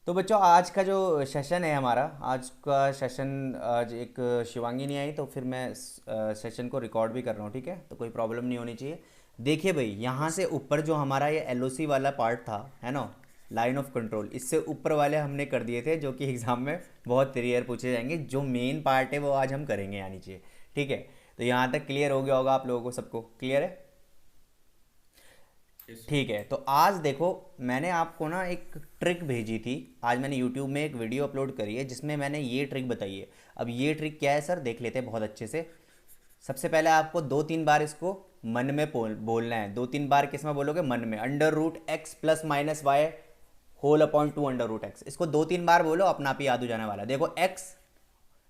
तो बच्चों आज का जो सेशन है हमारा, आज का सेशन, आज एक शिवांगी नहीं आई तो फिर मैं सेशन को रिकॉर्ड भी कर रहा हूँ। ठीक है, तो कोई प्रॉब्लम नहीं होनी चाहिए। देखिए भाई, यहाँ यस से ऊपर जो हमारा ये एलओसी वाला पार्ट था, है ना, लाइन ऑफ कंट्रोल, इससे ऊपर वाले हमने कर दिए थे जो कि एग्ज़ाम में बहुत रेयर पूछे जाएंगे। जो मेन पार्ट है वो आज हम करेंगे, यानी चाहिए। ठीक है, तो यहाँ तक क्लियर हो गया होगा आप लोगों को, सबको क्लियर है? यस ठीक है, तो आज देखो, मैंने आपको ना एक ट्रिक भेजी थी। आज मैंने यूट्यूब में एक वीडियो अपलोड करी है जिसमें मैंने ये ट्रिक बताई है। अब ये ट्रिक क्या है सर, देख लेते हैं बहुत अच्छे से। सबसे पहले आपको दो तीन बार इसको मन में बोलना है। दो तीन बार किस में बोलोगे? मन में। Under root X plus minus Y whole upon two under root X, इसको दो तीन बार बोलो, अपना आप ही याद हो जाने वाला है। देखो एक्स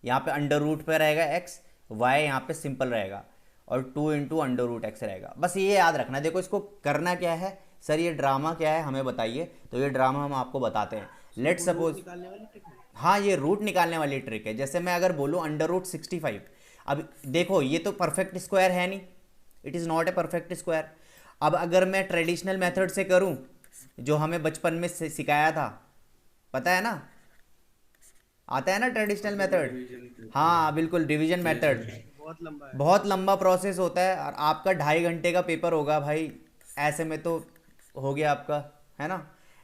यहाँ पे अंडर रूट पे रहेगा एक्स, वाई यहाँ पे सिंपल रहेगा, और two into under root X रहेगा। बस ये याद रखना है। देखो इसको करना क्या है सर, ये ड्रामा क्या है हमें बताइए। तो ये ड्रामा हम आपको बताते हैं। लेट वो रूट सपोज, निकालने वाली टेक्निक। हाँ ये रूट निकालने वाली ट्रिक है। जैसे मैं अगर बोलूँ अंडर रूट 65, अब देखो ये तो परफेक्ट स्क्वायर है नहीं, it is not a perfect square. अब अगर मैं ट्रेडिशनल मेथड से करूँ, जो हमें बचपन में सिखाया था, पता है ना, आता है ना ट्रेडिशनल हाँ, मेथड। डिवीजन। हाँ बिल्कुल, डिवीजन यस मेथड। यस बहुत लंबा है। बहुत लंबा प्रोसेस होता है, और आपका 2.5 घंटे का पेपर होगा भाई, ऐसे में तो हो गया आपका, है ना।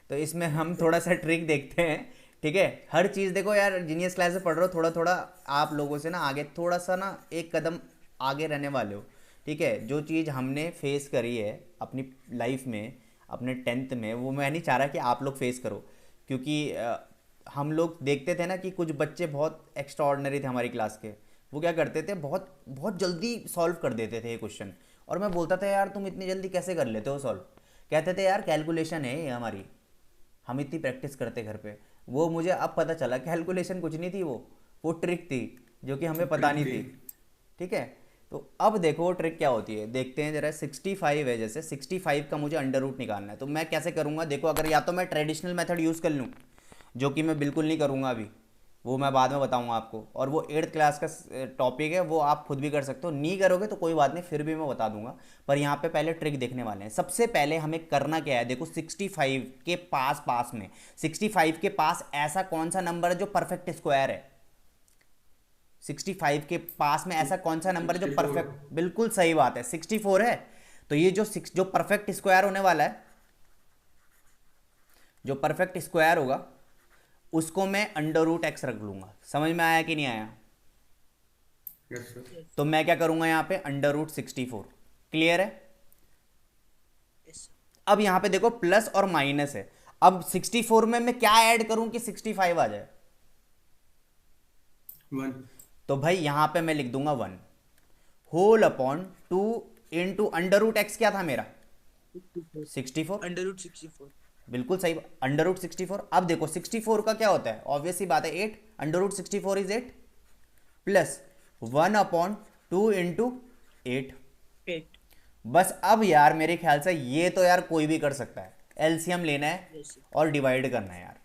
तो इसमें हम थोड़ा सा ट्रिक देखते हैं। ठीक है, हर चीज़ देखो यार, जीनियस क्लास में पढ़ रहे हो, थोड़ा थोड़ा आप लोगों से ना आगे, थोड़ा सा ना एक कदम आगे रहने वाले हो। ठीक है, जो चीज़ हमने फेस करी है अपनी लाइफ में, अपने 10th में, वो मैं नहीं चाह रहा कि आप लोग फेस करो। क्योंकि हम लोग देखते थे ना कि कुछ बच्चे बहुत एक्स्ट्रा ऑर्डिनरी थे हमारी क्लास के। वो क्या करते थे, बहुत बहुत जल्दी सॉल्व कर देते थे ये क्वेश्चन। और मैं बोलता था यार तुम इतनी जल्दी कैसे कर लेते हो सॉल्व? कहते थे यार कैलकुलेशन है ये हमारी, हम इतनी प्रैक्टिस करते घर पे। वो मुझे अब पता चला कैलकुलेशन कुछ नहीं थी, वो ट्रिक थी जो कि हमें पता ट्रिक नहीं थी। थी। ठीक है, तो अब देखो ट्रिक क्या होती है, देखते हैं जरा। 65 है, जैसे 65 का मुझे अंडर रूट निकालना है, तो मैं कैसे करूँगा? देखो, अगर या तो मैं ट्रेडिशनल मेथड यूज़ कर लूँ, जो कि मैं बिल्कुल नहीं करूँगा अभी, वो मैं बाद में बताऊँगा आपको, और वो 8th क्लास का टॉपिक है, वो आप खुद भी कर सकते हो। नहीं करोगे तो कोई बात नहीं, फिर भी मैं बता दूंगा। पर यहाँ पे पहले ट्रिक देखने वाले हैं। सबसे पहले हमें करना क्या है, देखो 65 के पास पास में, 65 के पास ऐसा कौन सा नंबर है जो परफेक्ट स्क्वायर है? 65 के पास में ऐसा कौन सा नंबर है जो 64। परफेक्ट, बिल्कुल सही बात है, 64 है। तो ये जो परफेक्ट स्क्वायर होने वाला है, जो परफेक्ट स्क्वायर होगा, उसको मैं अंडर रूट एक्स रख लूंगा। समझ में आया कि नहीं आया? Yes sir. यस तो मैं क्या करूंगा यहाँ पे, अंडर रूट 64। क्लियर है? यस अब यहाँ पे देखो प्लस और माइनस है। अब 64 में मैं क्या ऐड करूं कि 65 आ जाए? वन। तो भाई यहाँ पे मैं लिख दूंगा 1 whole upon 2 into under root X, क्या था मेरा? 64। Under root 64। बिल्कुल सही, अंडर रूट 64। अब देखो 64 का क्या होता है, ऑब्वियस सी बात है 8, under root 64 is 8, plus 1 upon 2 into 8। 8। बस अब यार मेरे ख्याल से ये तो यार कोई भी कर सकता है, एलसीएम लेना है यस और डिवाइड करना है यार।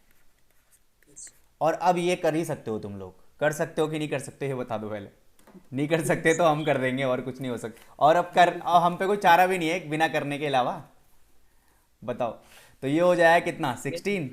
यस। और अब ये कर ही सकते हो, तुम लोग कर सकते हो कि नहीं कर सकते ये बता दो पहले। नहीं कर सकते तो हम कर देंगे, और कुछ नहीं हो सकता। और अब हम पे कोई चारा भी नहीं है बिना करने के अलावा। बताओ, तो ये हो जाएगा कितना, 16,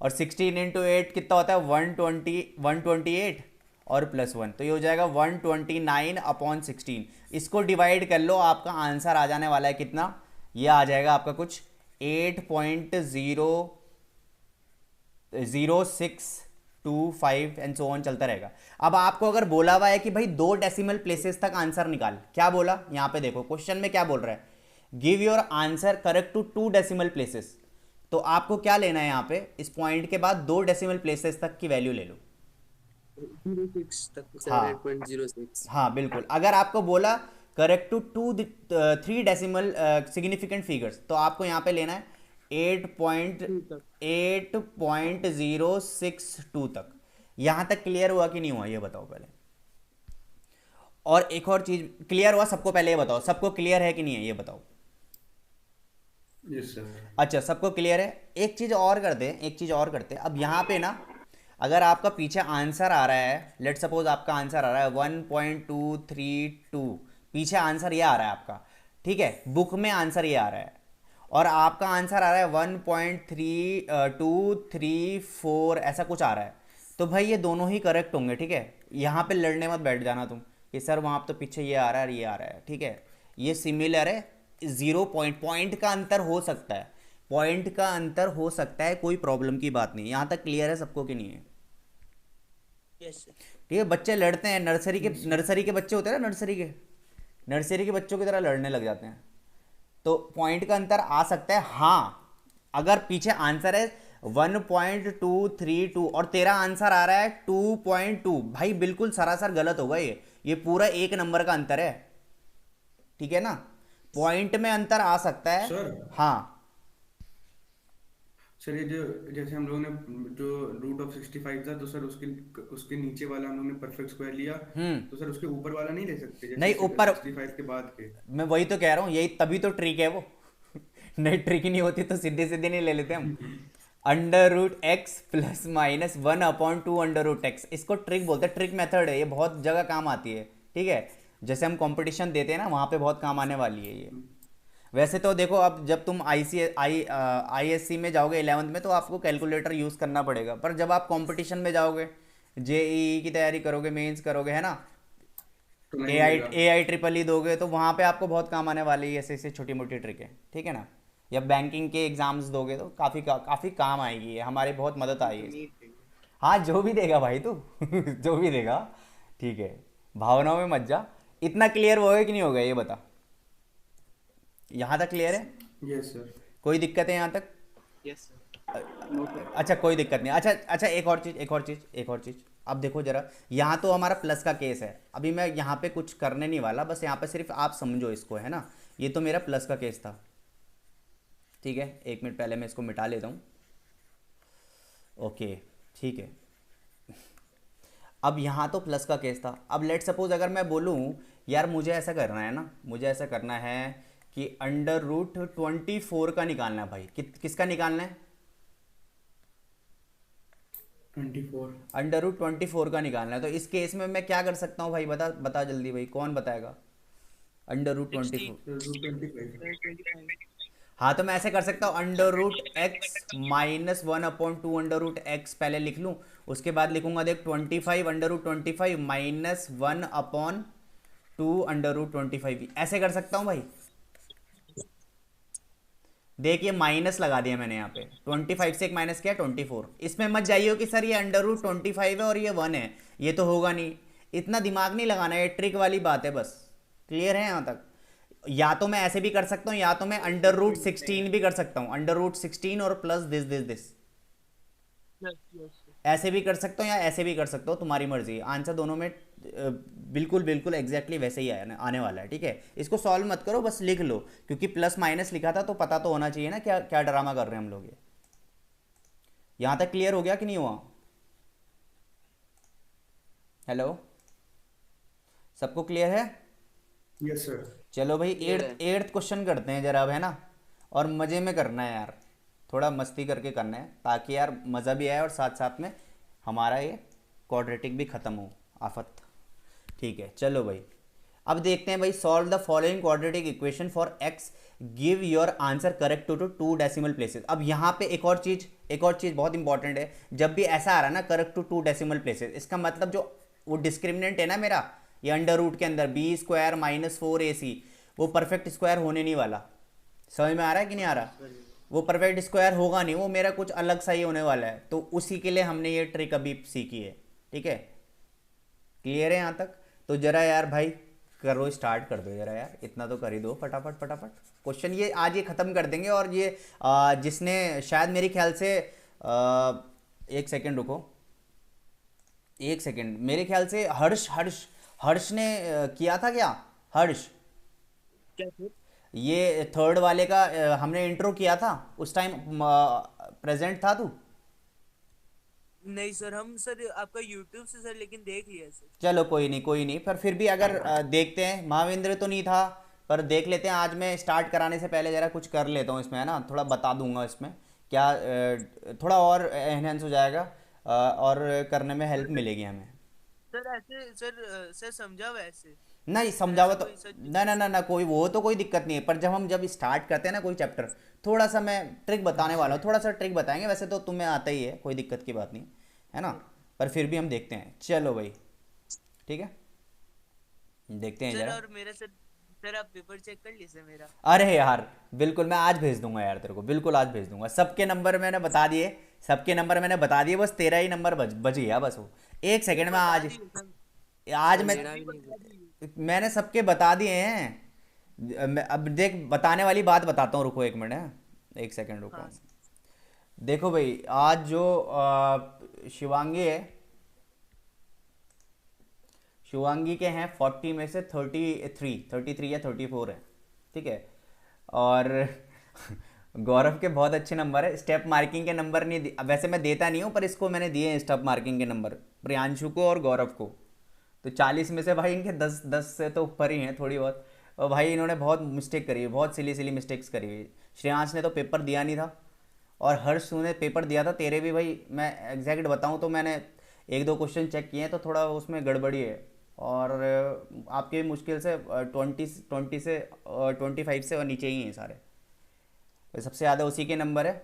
और 16 × 8 कितना होता है, 128, और +1, तो ये हो जाएगा 129/16। इसको डिवाइड कर लो, आपका आंसर आ जाने वाला है कितना, ये आ जाएगा आपका कुछ 8.00625 एंड सो ऑन चलता रहेगा। अब आपको अगर बोला हुआ है कि भाई 2 डेसिमल प्लेसेस तक आंसर निकाल, क्या बोला यहाँ पे, देखो क्वेश्चन में क्या बोल रहा है, give your answer correct to 2 decimal places. तो आपको क्या लेना है यहाँ पे, इस पॉइंट के बाद 2 डेसिमल प्लेसेस तक की वैल्यू ले लो। 06 तक सर, हाँ 8.06। हाँ बिल्कुल, अगर आपको बोला correct to 3 decimal significant figures, तो आपको यहाँ पे लेना है 2 तक। 8.062 तक। यहाँ तक क्लियर हुआ कि नहीं हुआ, ये बताओ पहले। और एक और चीज, क्लियर हुआ सबको? पहले ये बताओ, सबको क्लियर है कि नहीं है, ये बताओ। Yes sir. अच्छा, सबको क्लियर है। एक चीज़ और करते हैं, एक चीज़ और करते हैं। अब यहाँ पे ना, अगर आपका पीछे आंसर आ रहा है, लेट सपोज आपका आंसर आ रहा है 1.232, पीछे आंसर ये आ रहा है आपका, ठीक है, बुक में आंसर ये आ रहा है, और आपका आंसर आ रहा है 1.3234 ऐसा कुछ आ रहा है। तो भाई ये दोनों ही करेक्ट होंगे, ठीक है। यहाँ पे लड़ने मत बैठ जाना तुम कि सर वहाँ तो पीछे ये आ रहा है और ये आ रहा है, ठीक है। ये सिमिलर है। जीरो पॉइंट पॉइंट का अंतर हो सकता है, पॉइंट का अंतर हो सकता है, कोई प्रॉब्लम की बात नहीं। यहाँ तक क्लियर है सबको कि नहीं है? Yes sir. ठीक है, बच्चे लड़ते हैं, यस सर। नर्सरी के बच्चे होते हैं ना, नर्सरी के बच्चों की तरह लड़ने लग जाते हैं। तो पॉइंट का अंतर आ सकता है, हाँ। अगर पीछे आंसर है 1.232 और तेरा आंसर आ रहा है 2.2, भाई बिल्कुल सरासर गलत होगा ये पूरा एक नंबर का अंतर है, ठीक है ना। पॉइंट में अंतर आ सकता है। सर हाँ। सर ये जो जैसे हम लोगों ने जो √65 था, तो सर उसके उसके नीचे वाला हम लोग ने परफेक्ट स्क्वायर लिया, तो सर उसके ऊपर वाला नहीं ले सकते, जैसे नहीं, ऊपर 65 के बाद के? मैं वही तो कह रहा हूँ, यही तभी तो ट्रिक है वो। नहीं, ट्रिक नहीं होती तो सीधे सीधे नहीं ले लेते हम। √x प्लस माइनस 1/2 √x, इसको ट्रिक बोलते हैं, ट्रिक मेथड है, ये बहुत जगह काम आती है, ठीक है। जैसे हम कंपटीशन देते हैं ना, वहाँ पे बहुत काम आने वाली है ये। वैसे तो देखो, अब जब तुम ISC में जाओगे 11th में, तो आपको कैलकुलेटर यूज़ करना पड़ेगा, पर जब आप कंपटीशन में जाओगे, JEE की तैयारी करोगे, मेंस करोगे, है ना, तो नहीं ए आई मिलेगा। ट्रिपल ई दोगे, तो वहाँ पे आपको बहुत काम आने वाली है ऐसे ऐसे छोटी मोटी ट्रिक है, ठीक है ना। या बैंकिंग के एग्जाम्स दोगे तो काफ़ी काम आएगी, ये हमारी बहुत मदद आई है। नीट है। हाँ, जो भी देगा भाई तू। जो भी देगा, ठीक है। भावनाओं में मत जा। इतना क्लियर होगा कि नहीं होगा ये बता। यहाँ तक क्लियर है? Yes sir. कोई दिक्कत है यहाँ तक? Yes sir. नोटेड। अच्छा, कोई दिक्कत नहीं। अच्छा अच्छा, एक और चीज़ अब देखो जरा। यहाँ तो हमारा प्लस का केस है, अभी मैं यहाँ पे कुछ करने नहीं वाला, बस यहाँ पे सिर्फ आप समझो इसको, है ना। ये तो मेरा प्लस का केस था, ठीक है। 1 मिनट पहले मैं इसको मिटा लेता हूँ। ओके, ठीक है। अब यहाँ तो प्लस का केस था। अब लेट सपोज अगर मैं बोलूँ, यार मुझे ऐसा करना है ना, मुझे ऐसा करना है कि √24 का निकालना है भाई। किसका निकालना है? 24। √24 का निकालना है। तो इस केस में मैं क्या कर सकता हूँ भाई? बता बता जल्दी भाई, कौन बताएगा? √24। 16 सर √25। 25। हाँ, तो मैं ऐसे कर सकता हूँ, √x माइनस 1/2 √x पहले लिख लूँ। उसके बाद लिखूंगा, देख, 25 √25 माइनस 1/2 √25, ऐसे कर सकता हूँ भाई। देख, ये माइनस लगा दिया मैंने यहाँ पे। 25 से एक माइनस किया, 24। इसमें मत जाइए कि सर ये √25 है और ये 1 है, ये तो होगा नहीं। इतना दिमाग नहीं लगाना, ये ट्रिक वाली बात है बस। क्लियर है यहाँ तक? या तो मैं ऐसे भी कर सकता हूँ, या तो मैं √16 भी कर सकता हूँ, √16 और plus this this this. Yes yes. ऐसे भी कर सकता हूँ या ऐसे भी कर सकता हूँ, तुम्हारी मर्जी। आंसर दोनों में बिल्कुल बिल्कुल एग्जैक्टली वैसे ही आने वाला है, ठीक है। इसको सॉल्व मत करो, बस लिख लो, क्योंकि प्लस माइनस लिखा था तो पता तो होना चाहिए ना क्या क्या ड्रामा कर रहे हैं हम लोग ये। यहाँ तक क्लियर हो गया कि नहीं हुआ? हेलो, सबको क्लियर है? Yes sir. चलो भाई, क्लियर है। एट्थ क्वेश्चन करते हैं जरा अब, है ना। और मज़े में करना है यार, थोड़ा मस्ती करके करना है, ताकि यार मज़ा भी आए और साथ साथ में हमारा ये क्वाड्रेटिक भी ख़त्म हो आफत। ठीक है, चलो भाई, अब देखते हैं भाई। Solve the following quadratic equation for X, give your answer correct to 2 decimal places. अब यहाँ पे एक और चीज़ बहुत इंपॉर्टेंट है। जब भी ऐसा आ रहा है ना, करेक्ट टू 2 डेसिमल प्लेसेस, इसका मतलब जो वो डिस्क्रिमिनेंट है ना मेरा, ये अंडर रूट के अंदर b² माइनस 4ac, वो परफेक्ट स्क्वायर होने नहीं वाला। समझ में आ रहा है कि नहीं आ रहा? वो परफेक्ट स्क्वायर होगा नहीं, वो मेरा कुछ अलग सा ही होने वाला है। तो उसी के लिए हमने ये ट्रिक अभी सीखी है, ठीक है। क्लियर है यहाँ तक? तो जरा यार भाई करो, स्टार्ट कर दो जरा यार, इतना तो कर ही दो फटाफट फटाफट। क्वेश्चन ये आज ये ख़त्म कर देंगे। और ये जिसने शायद मेरे ख्याल से 1 सेकेंड रुको, 1 सेकेंड, मेरे ख्याल से हर्ष हर्ष हर्ष ने किया था क्या? हर्ष, क्या सर? ये थर्ड वाले का हमने इंट्रो किया था, उस टाइम प्रेजेंट था तू? नहीं सर, हम सर आपका यूट्यूब से सर लेकिन देख लिया सर। चलो कोई नहीं कोई नहीं, पर फिर भी अगर देखते हैं। महाविंद्र तो नहीं था, पर देख लेते हैं। आज मैं स्टार्ट कराने से पहले ज़रा कुछ कर लेता हूँ इसमें, है ना, थोड़ा बता दूंगा इसमें क्या थोड़ा और एनहेंस हो जाएगा, और करने में हेल्प मिलेगी हमें। सर ऐसे सर समझा वैसे। नहीं समझावा तो, कोई सच। ना ना ना ना कोई वो तो कोई दिक्कत नहीं है, पर जब स्टार्ट करते हैं ना कोई चैप्टर, थोड़ा सा मैं ट्रिक बताने वाला हूँ, थोड़ा सा ट्रिक बताएंगे, वैसे तो तुम्हें आता ही है, कोई दिक्कत की बात नहीं है ना, पर फिर भी हम देखते हैं, चलो भाई ठीक है, देखते हैं सर जरा। और मेरा सर आप पेपर चेक कर लीजिए मेरा। अरे यार बिल्कुल, मैं आज भेज दूंगा यार तेरे को, बिल्कुल आज भेज दूंगा, सबके नंबर मैंने बता दिए, सबके नंबर मैंने बता दिए, बस तेरा ही नंबर बच गया बस वो, एक सेकंड में बता आज, दी सर। आज सर मैं, मेरा अभी भी नहीं बता पता। दी। मैंने सबके बता दिए हैं। अब देख बताने वाली बात बताता हूँ, रुको एक मिनट है, एक सेकंड रुको। हाँ सर। देखो भाई आज जो शिवांगी है, शिवांगी के हैं 40 में से 33 या 34 है, ठीक है, और गौरव के बहुत अच्छे नंबर है, स्टेप मार्किंग के नंबर नहीं वैसे मैं देता नहीं हूँ, पर इसको मैंने दिए हैं स्टेप मार्किंग के नंबर, प्रियांशु को और गौरव को, तो 40 में से भाई इनके 10 से तो ऊपर ही हैं थोड़ी बहुत, और भाई इन्होंने बहुत मिस्टेक करी है, बहुत सिली सिली मिस्टेक्स करी है। श्रेयांश ने तो पेपर दिया नहीं था, और हर्ष तूने पेपर दिया था, तेरे भी भाई मैं एग्जैक्ट बताऊँ तो मैंने एक दो क्वेश्चन चेक किए हैं, तो थोड़ा उसमें गड़बड़ी है, और आपके भी मुश्किल से 25 से और नीचे ही हैं सारे, तो सबसे ज़्यादा उसी के नंबर है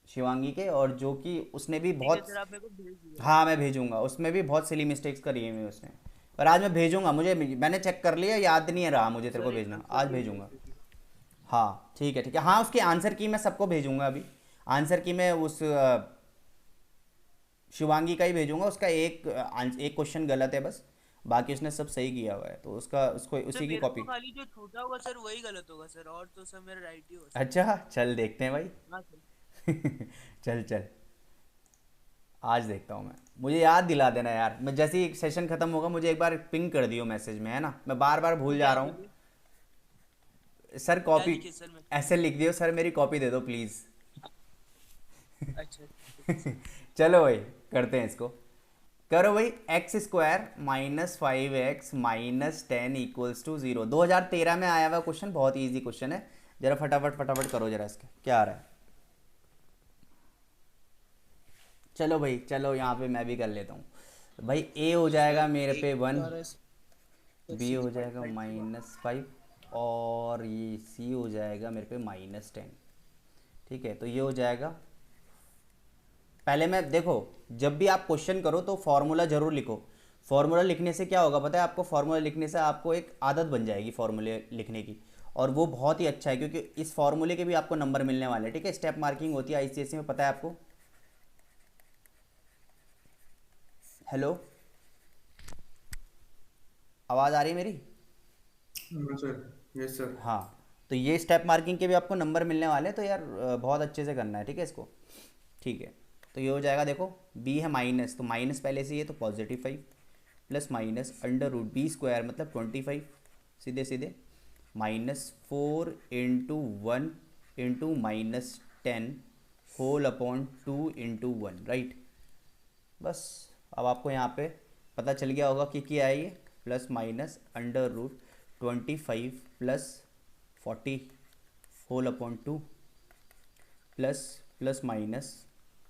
शिवांगी के, और जो कि उसने भी ठीक है बहुत, सर, आप मेरे को भेज दीजिए। हाँ मैं भेजूंगा, उसमें भी बहुत सिली मिस्टेक्स करी है उसने, पर आज मैं भेजूंगा, मैंने चेक कर लिया, याद नहीं रहा मुझे तेरे को सर एक भेजना, आंसर आज की भी भेजूंगा। भेज दीजिए। हाँ ठीक है ठीक है, हाँ उसकी आंसर की मैं सबको भेजूंगा अभी, आंसर की मैं उस शिवांगी का ही भेजूंगा, उसका एक क्वेश्चन गलत है बस, बाकी उसने सब सही किया हुआ है, तो उसको सर उसी की मेरा तो कॉपी। खाली जो छूटा होगा सर वही गलत होगा सर, और तो सब मेरा राइट ही होगा सर। अच्छा चल देखते हैं भाई। हाँ सर। चल चल, आज देखता हूँ मैं, मुझे याद दिला देना यार, मैं जैसे ही सेशन खत्म होगा मुझे एक बार पिंग कर दियो मैसेज में, है ना, मैं बार बार भूल जा क्या रहा हूँ। बोलिए? सर क्या कॉपी, लिखे सर मैं? ऐसे लिख दियो सर मेरी कॉपी दे दो प्लीज़। अच्छा ठीक है सर। चलो भाई करते हैं इसको, करो भाई, x² - 5x - 10 = 0, 2013 में आया हुआ क्वेश्चन, बहुत ही ईजी क्वेश्चन है, जरा फटाफट फटाफट करो जरा इसके, क्या आ रहा है। चलो भाई चलो, यहाँ पे मैं भी कर लेता हूँ भाई, a हो जाएगा मेरे पे 1, b हो जाएगा -5, और ये c हो जाएगा मेरे पे -10, ठीक है, तो ये हो जाएगा। पहले मैं देखो, जब भी आप क्वेश्चन करो तो फॉर्मूला जरूर लिखो, फॉर्मूला लिखने से क्या होगा पता है आपको, फॉर्मूला लिखने से आपको एक आदत बन जाएगी फॉर्मूले लिखने की, और वो बहुत ही अच्छा है, क्योंकि इस फॉर्मूले के भी आपको नंबर मिलने वाले हैं, ठीक है, स्टेप मार्किंग होती है आईसीएसई में, पता है आपको। हेलो, आवाज़ आ रही है मेरी। हाँ सर, यस सर। हाँ, तो ये स्टेप मार्किंग के भी आपको नंबर मिलने वाले हैं, तो यार बहुत अच्छे से करना है, ठीक है इसको, ठीक है, तो ये हो जाएगा, देखो b है माइनस, तो माइनस पहले से ही है तो +5, प्लस माइनस √b² मतलब 25, सीधे सीधे -4 × 1 × -10 होल अपॉन 2 × 1, राइट। बस अब आपको यहाँ पे पता चल गया होगा कि क्या है ये, plus minus √25 plus 40 whole upon 2 plus plus minus,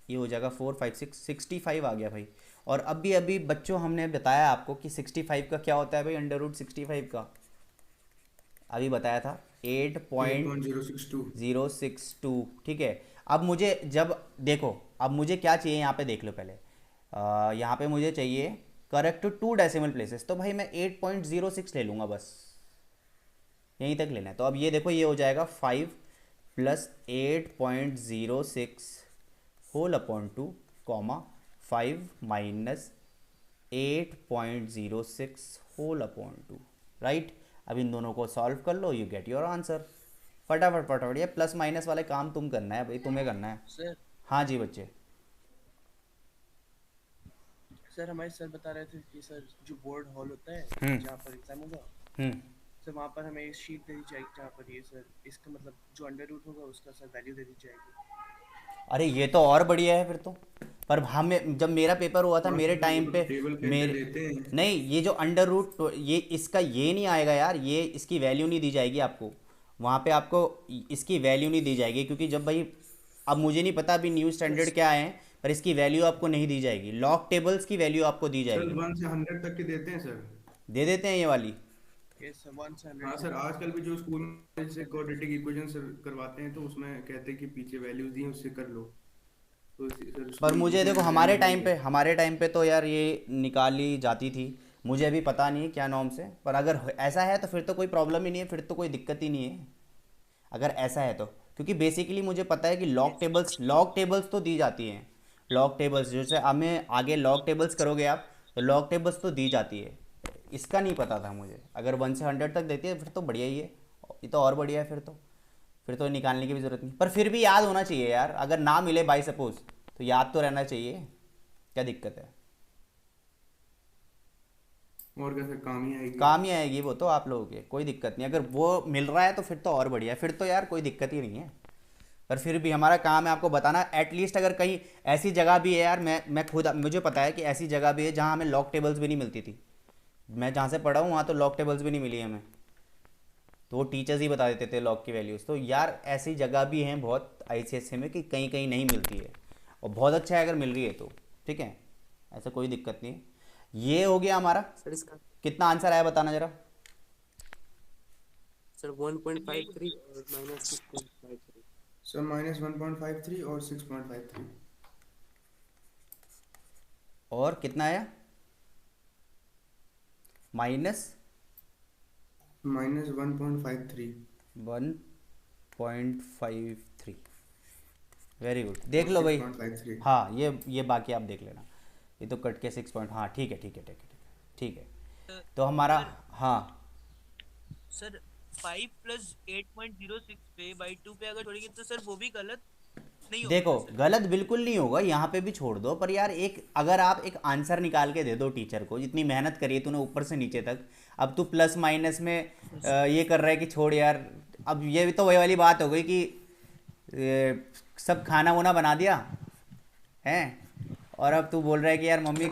ये हो जाएगा 4 5 6 65 आ गया भाई। और अभी बच्चों हमने बताया आपको कि 65 का क्या होता है भाई, √65 का अभी बताया था 8.062। 8.062, ठीक है। अब मुझे जब देखो, अब मुझे क्या चाहिए यहाँ पे देख लो पहले, यहाँ पे मुझे चाहिए करेक्ट 2 डेसिमल प्लेसेस, तो भाई मैं 8.06 ले लूँगा, बस यहीं तक लेना है। तो अब ये देखो, ये हो जाएगा 5 plus 8.06 whole upon 2 comma 5 minus 8.06 whole upon 2, right. अब इन दोनों को सॉल्व कर लो, यू गेट योर आंसर। फटाफट फटाफट, ये प्लस माइनस वाले काम तुम करना है भाई, तुम्हें करना है। सर हाँ जी बच्चे। सर हमारे सर बता रहे थे कि सर जो बोर्ड हॉल होता है हम्म। जहाँ पर एग्जाम होगा, हम्म। सर वहाँ पर हमें एक शीट देनी चाहिए जहाँ पर ये सर इसका मतलब जो अंडर रूट होगा उसका सर वैल्यू देनी चाहिए। अरे ये तो और बढ़िया है फिर तो, पर हमें जब मेरा पेपर हुआ था मेरे टाइम पे, टेबल कैसे मेरे देते हैं? नहीं, ये जो अंडर रूट ये इसका ये नहीं आएगा यार, ये इसकी वैल्यू नहीं दी जाएगी आपको वहाँ पे, आपको इसकी वैल्यू नहीं दी जाएगी, क्योंकि जब भाई, अब मुझे नहीं पता अभी न्यू स्टैंडर्ड क्या है, पर इसकी वैल्यू आपको नहीं दी जाएगी। लॉग टेबल्स की वैल्यू आपको दी सर जाएगी। 1 से 100 तक के देते हैं सर। दे देते हैं ये वाली। यस सर 1 से 100 हाँ सर, आजकल भी जो स्कूल में जैसे क्वाड्रेटिक इक्वेशन सर करवाते हैं तो उसमें कहते हैं कि पीछे वैल्यूज दी हैं उससे कर लो। तो सर पर उसमें मुझे देखो वैल्यू हमारे टाइम पे तो यार ये निकाली जाती थी। मुझे अभी पता नहीं है क्या नॉर्म से, पर अगर ऐसा है तो फिर तो कोई प्रॉब्लम ही नहीं है, फिर तो कोई दिक्कत ही नहीं है अगर ऐसा है तो। क्योंकि बेसिकली मुझे पता है कि लॉग टेबल्स तो दी जाती हैं। लॉग टेबल्स जैसे हमें आगे लॉग टेबल्स करोगे आप तो लॉग टेबल्स तो दी जाती है। इसका नहीं पता था मुझे। अगर 1 से 100 तक देती है फिर तो बढ़िया ही है, ये तो और बढ़िया है। फिर तो निकालने की भी ज़रूरत नहीं, पर फिर भी याद होना चाहिए यार। अगर ना मिले बाई सपोज तो याद तो रहना चाहिए। क्या दिक्कत है? और क्या सर, काम ही आएगी। काम ही आएगी वो तो आप लोगों के, कोई दिक्कत नहीं। अगर वो मिल रहा है तो फिर तो और बढ़िया है, फिर तो यार कोई दिक्कत ही नहीं है। पर फिर भी हमारा काम है आपको बताना। एटलीस्ट अगर कहीं ऐसी जगह भी है यार, मैं खुद मुझे पता है कि ऐसी जगह भी है जहाँ हमें लॉग टेबल्स भी नहीं मिलती थी। मैं जहाँ से पढ़ा हूँ वहाँ तो लॉग टेबल्स भी नहीं मिली हमें, तो वो टीचर्स ही बता देते थे लॉग की वैल्यूज़। तो यार ऐसी जगह भी हैं बहुत आईसीएसई में कि कहीं कहीं नहीं मिलती है, और बहुत अच्छा है अगर मिल रही है तो ठीक है, ऐसा कोई दिक्कत नहीं है। ये हो गया हमारा। सर इसका कितना आंसर आया बताना जरा। सर 1.53 और -6.53। सर -1.53 और 6.53। और कितना आया? -1.53। -1.53। वेरी गुड, देख लो भाई। 6.53। हाँ ये बाकी आप देख लेना। ये तो कट के 6 पॉइंट, हाँ ठीक है ठीक है ठीक है ठीक है ठीक है। तो हमारा हाँ सर 5 + 8.06 पे बाई 2 पे अगर छोड़ेंगे तो सर वो भी गलत नहीं होगा देखो ना सर? गलत बिल्कुल नहीं होगा, यहाँ पे भी छोड़ दो। पर यार एक अगर आप एक आंसर निकाल के दे दो टीचर को, जितनी मेहनत करी है तूने ऊपर से नीचे तक, अब तू प्लस माइनस में ये कर रहा है कि छोड़ यार। अब ये भी तो वही वाली बात हो गई कि सब खाना वाना बना दिया है, और अब तू बोल रहा है कि यार मम्मी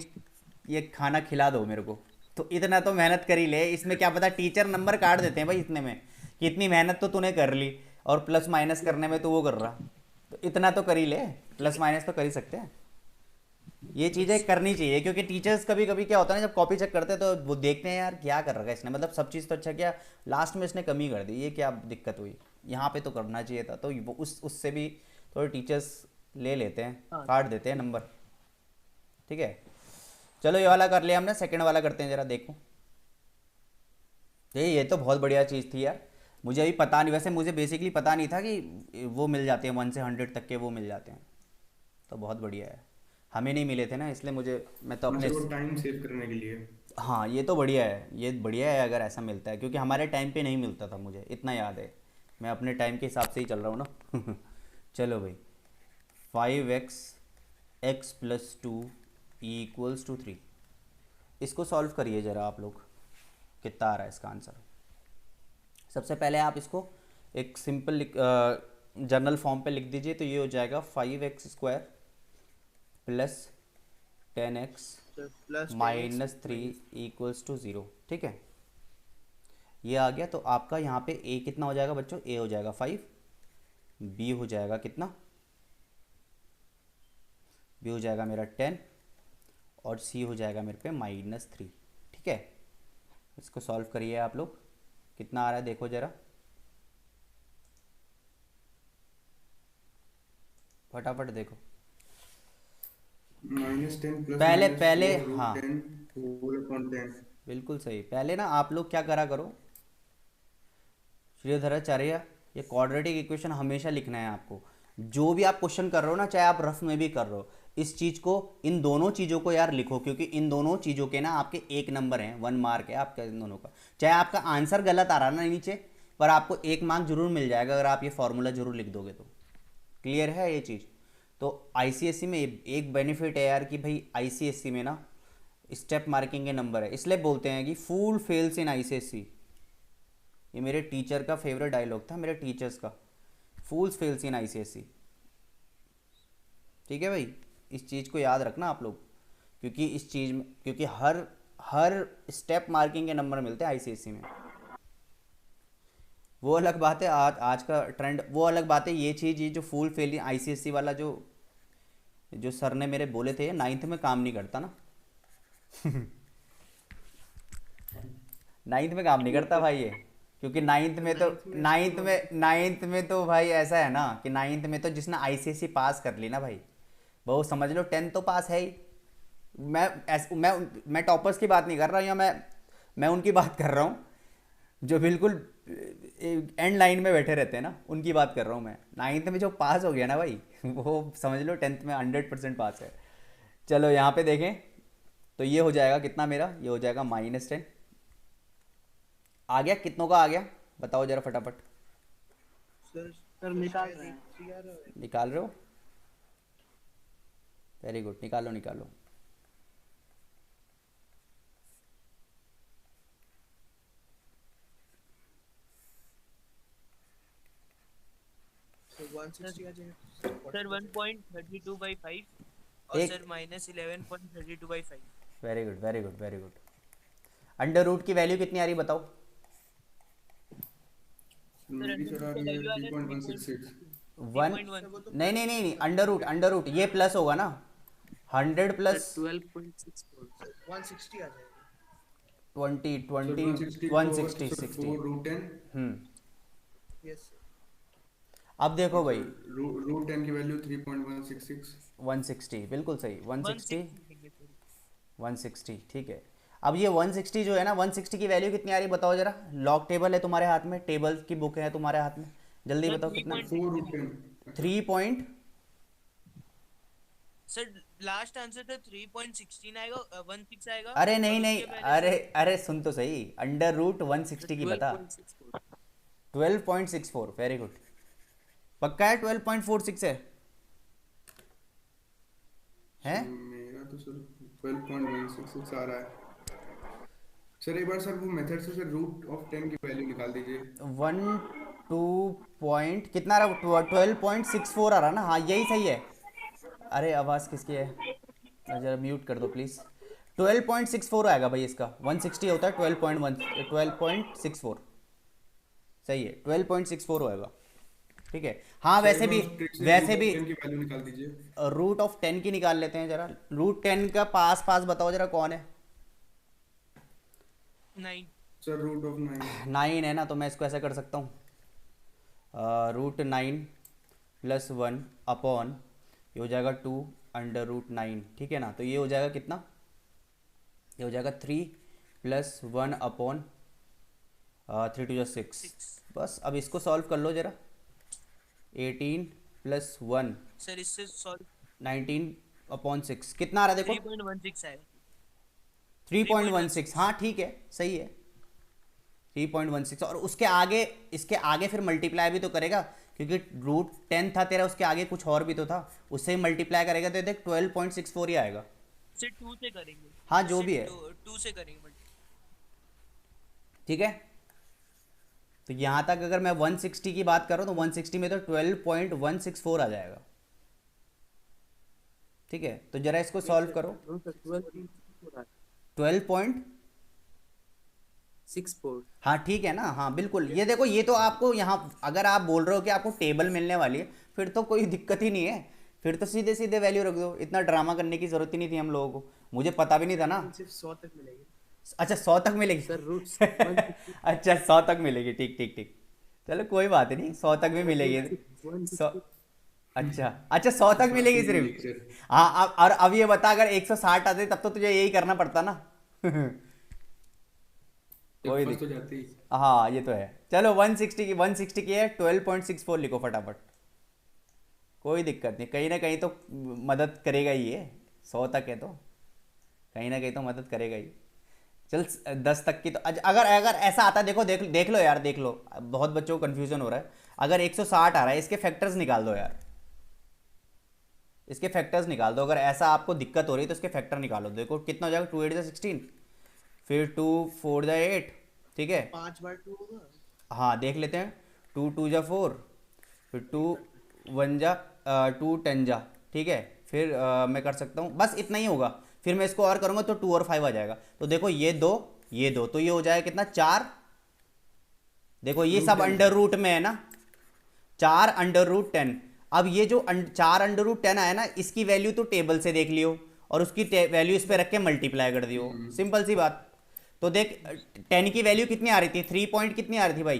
ये खाना खिला दो मेरे को। तो इतना तो मेहनत कर ही ले, इसमें क्या पता टीचर नंबर काट देते हैं भाई इतने में, कि इतनी मेहनत तो तूने कर ली और प्लस माइनस करने में तो वो कर रहा। तो इतना तो कर ही ले, प्लस माइनस तो कर ही सकते हैं। ये चीज़ें करनी चाहिए, क्योंकि टीचर्स कभी कभी क्या होता है ना, जब कॉपी चेक करते हैं तो वो देखते हैं यार क्या कर रखा है इसने, मतलब सब चीज़ तो अच्छा किया, लास्ट में इसने कमी कर दी, ये क्या दिक्कत हुई, यहाँ पे तो करना चाहिए था। तो वो उससे भी थोड़े टीचर्स ले लेते हैं, काट देते हैं नंबर। ठीक है, चलो ये वाला कर लिया हमने, सेकंड वाला करते हैं जरा। देखो ये तो बहुत बढ़िया चीज़ थी यार। मुझे अभी पता नहीं, वैसे मुझे बेसिकली पता नहीं था कि वो मिल जाते हैं 1 से 100 तक के, वो मिल जाते हैं। तो बहुत बढ़िया है, हमें नहीं मिले थे ना इसलिए मैं तो अपने। वो टाइम सेव करने के लिए। हाँ ये तो बढ़िया है, ये बढ़िया है अगर ऐसा मिलता है, क्योंकि हमारे टाइम पे नहीं मिलता था, मुझे इतना याद है। मैं अपने टाइम के हिसाब से ही चल रहा हूँ ना। चलो भाई 5x x + 2 = 3। इसको सॉल्व करिए ज़रा आप लोग, कितना आ रहा है इसका आंसर। सबसे पहले आप इसको एक सिंपल जनरल फॉर्म पे लिख दीजिए। तो ये हो जाएगा 5x² + 10x सर प्लस -3 = 0। ठीक है, ये आ गया। तो आपका यहाँ पे a कितना हो जाएगा बच्चों? a हो जाएगा 5, b हो जाएगा कितना? b हो जाएगा मेरा 10, और c हो जाएगा मेरे पे -3। ठीक है, इसको सॉल्व करिए आप लोग, कितना आ रहा है देखो ज़रा फटाफट देखो। -10 + पहले -4 हाँ √10 होल अपॉन 10। बिल्कुल सही। पहले ना आप लोग क्या करा करो श्रीधराचार्य, ये क्वाड्रेटिक इक्वेशन हमेशा लिखना है आपको। जो भी आप क्वेश्चन कर रहे हो ना, चाहे आप रफ में भी कर रहे हो, इस चीज़ को, इन दोनों चीज़ों को यार लिखो, क्योंकि इन दोनों चीज़ों के ना आपके 1 नंबर हैं, 1 मार्क है आपका इन दोनों का। चाहे आपका आंसर गलत आ रहा ना नीचे, पर आपको 1 मार्क जरूर मिल जाएगा अगर आप ये फॉर्मूला जरूर लिख दोगे तो। क्लियर है ये चीज़? तो आईसीएसई में एक बेनिफिट है यार कि भाई आईसीएसई में ना स्टेप मार्किंग के नंबर है, इसलिए बोलते हैं कि फूल फेल्स इन आईसीएसई। ये मेरे टीचर का फेवरेट डायलॉग था, मेरे टीचर्स का, फूल्स फेल्स इन आईसीएसई। ठीक है भाई, इस चीज़ को याद रखना आप लोग, क्योंकि इस चीज़ में, क्योंकि हर स्टेप मार्किंग के नंबर मिलते हैं आईसीएसई में। वो अलग बात है, आज का ट्रेंड वो अलग बात है। ये चीज़, ये जो फुल फेल आईसीएसई वाला जो जो सर ने मेरे बोले थे 9th में काम नहीं करता ना। 9th में काम नहीं करता भाई ये, क्योंकि 9th में तो 9th में तो भाई ऐसा है ना कि 9th में तो जिसने आईसीएसई पास कर ली ना भाई, वो समझ लो 10th तो पास है ही। मैं टॉपर्स की बात नहीं कर रहा हूँ, या मैं उनकी बात कर रहा हूँ जो बिल्कुल एंड लाइन में बैठे रहते हैं ना, उनकी बात कर रहा हूँ मैं। 9th में जो पास हो गया ना भाई, वो समझ लो 10th में 100% पास है। चलो यहाँ पे देखें तो ये हो जाएगा कितना मेरा, ये हो जाएगा -10। आ गया, कितनों का आ गया बताओ जरा फटाफट। सर निकाल रहे हैं। निकाल रहे हो, वेरी गुड, निकालो निकालो। So 160 आ जाएगा सर 1.32/5 और एक sir -11.32/5। Very good very good very good. Under root की वैल्यू कितनी आ रही बताओ। मेरी सर आ रही है 3.166। नहीं नहीं नहीं नहीं, अंडर रूट ये प्लस होगा ना, 100 सर प्लस 12.64 160 आ जाएगा 20 सर 20 160 को 160 सर 60। 4√10। यस अब देखो भाई √10 की वैल्यू 3.166। 160 बिल्कुल सही, 160 160 160 ठीक है। अब ये 160 जो है ना, 160 की वैल्यू कितनी आ रही बताओ जरा। लॉग टेबल है तुम्हारे हाथ में, टेबल की बुक है तुम्हारे हाथ में, जल्दी सर बताओ कितना। 4√10। 3 पॉइंट, सर लास्ट आंसर था 3.16 आएगा, 16 आएगा। अरे नहीं और नहीं, उसके पहले अरे सुन तो सही, अंडर रूट 160 की बता। 12.64 12.64 वेरी गुड। पक्का है 12.46 है? मेरा तो सर 12.166 आ रहा है। सर एक बार सर वो मेथड से सर √10 की वैल्यू निकाल दीजिए। 2 पॉइंट कितना रहा, 12.64 आ रहा ना, हाँ यही सही है। अरे आवाज़ किसकी है, जरा म्यूट कर दो प्लीज़। 12.64 आएगा भाई इसका, 160 होता है 12.64 सही है, 12.64 होएगा ठीक है। हाँ वैसे भी √10 की वैल्यू निकाल दीजिए। √10 की निकाल लेते हैं जरा। √10 का पास बताओ जरा कौन है। 9 सर √9। 9 है ना, तो मैं इसको ऐसे कर सकता हूँ, √9 + 1 अपॉन, ये हो जाएगा 2 अंडर √9 ठीक है ना। तो ये हो जाएगा कितना, ये हो जाएगा 3 + 1 अपॉन 3 × 6। बस अब इसको सॉल्व कर लो जरा। 18 + 1 सर इससे सॉरी 19/6 कितना आ रहा है देखो, 3.16 आएगा। 3.16 हाँ ठीक है सही है 3.16। और इसके आगे फिर मल्टीप्लाई भी तो करेगा, क्योंकि √10 था तेरा, उसके आगे कुछ और भी तो था, उससे ही मल्टीप्लाई करेगा तो देख 12.64 ही आएगा। से 2 से करेंगे। हाँ जो भी है 2 से करेंगे ठीक है। तो यहाँ तक अगर मैं 160 की बात कर रहा हूँ तो 160 में तो 12.164 आ जाएगा ठीक है। तो जरा इसको सॉल्व करो। नो सर 12.64 12.64 हाँ ठीक है ना, हाँ बिल्कुल। ये देखो, ये तो आपको यहाँ अगर आप बोल रहे हो कि आपको टेबल मिलने वाली है, फिर तो कोई दिक्कत ही नहीं है, फिर तो सीधे सीधे वैल्यू रख दो, इतना ड्रामा करने की जरूरत ही नहीं थी हम लोगों को। मुझे पता भी नहीं था ना। सिर्फ 100 तक मिलेगी अच्छा 100 तक मिलेगी सर रूट्स अच्छा 100 तक मिलेगी, ठीक ठीक ठीक, चलो कोई बात नहीं, 100 तक भी मिलेगी। 100 अच्छा 100 तक मिलेगी सिर्फ। हाँ और अब ये बता, अगर 160 आते तब तो तुझे यही करना पड़ता ना कोई फंस तो जाती। हाँ ये तो है। चलो 160 की है, 12.64 लिखो फटाफट, कोई दिक्कत नहीं, कहीं ना कहीं तो मदद करेगा ही ये। 100 तक है तो कहीं ना कहीं तो मदद करेगा ही। चल 10 तक की तो अगर ऐसा आता है, देख लो यार, देख लो, बहुत बच्चों को कन्फ्यूजन हो रहा है। अगर 160 आ रहा है, इसके फैक्टर्स निकाल दो यार, इसके फैक्टर्स निकाल दो। अगर ऐसा आपको दिक्कत हो रही है तो इसके फैक्टर निकालो। देखो कितना हो जाएगा, 2 8 16, फिर 2 4 8 ठीक है। 5 बार 2 होगा। हाँ देख लेते हैं, 2 2 4, फिर 2 1 2 10 ठीक है। फिर मैं कर सकता हूँ, बस इतना ही होगा। फिर मैं इसको और करूँगा तो 2 और 5 आ जाएगा। तो देखो ये दो तो ये हो जाएगा कितना, 4। देखो ये सब अंडर रूट में है ना, 4 अंडर √10। अब ये जो 4√10 आया ना, इसकी वैल्यू तो टेबल से देख लियो और उसकी वैल्यू इस पे रख के मल्टीप्लाई कर दियो, सिंपल सी बात। तो देख 10 की वैल्यू कितनी आ रही थी, 3 पॉइंट कितनी आ रही थी भाई,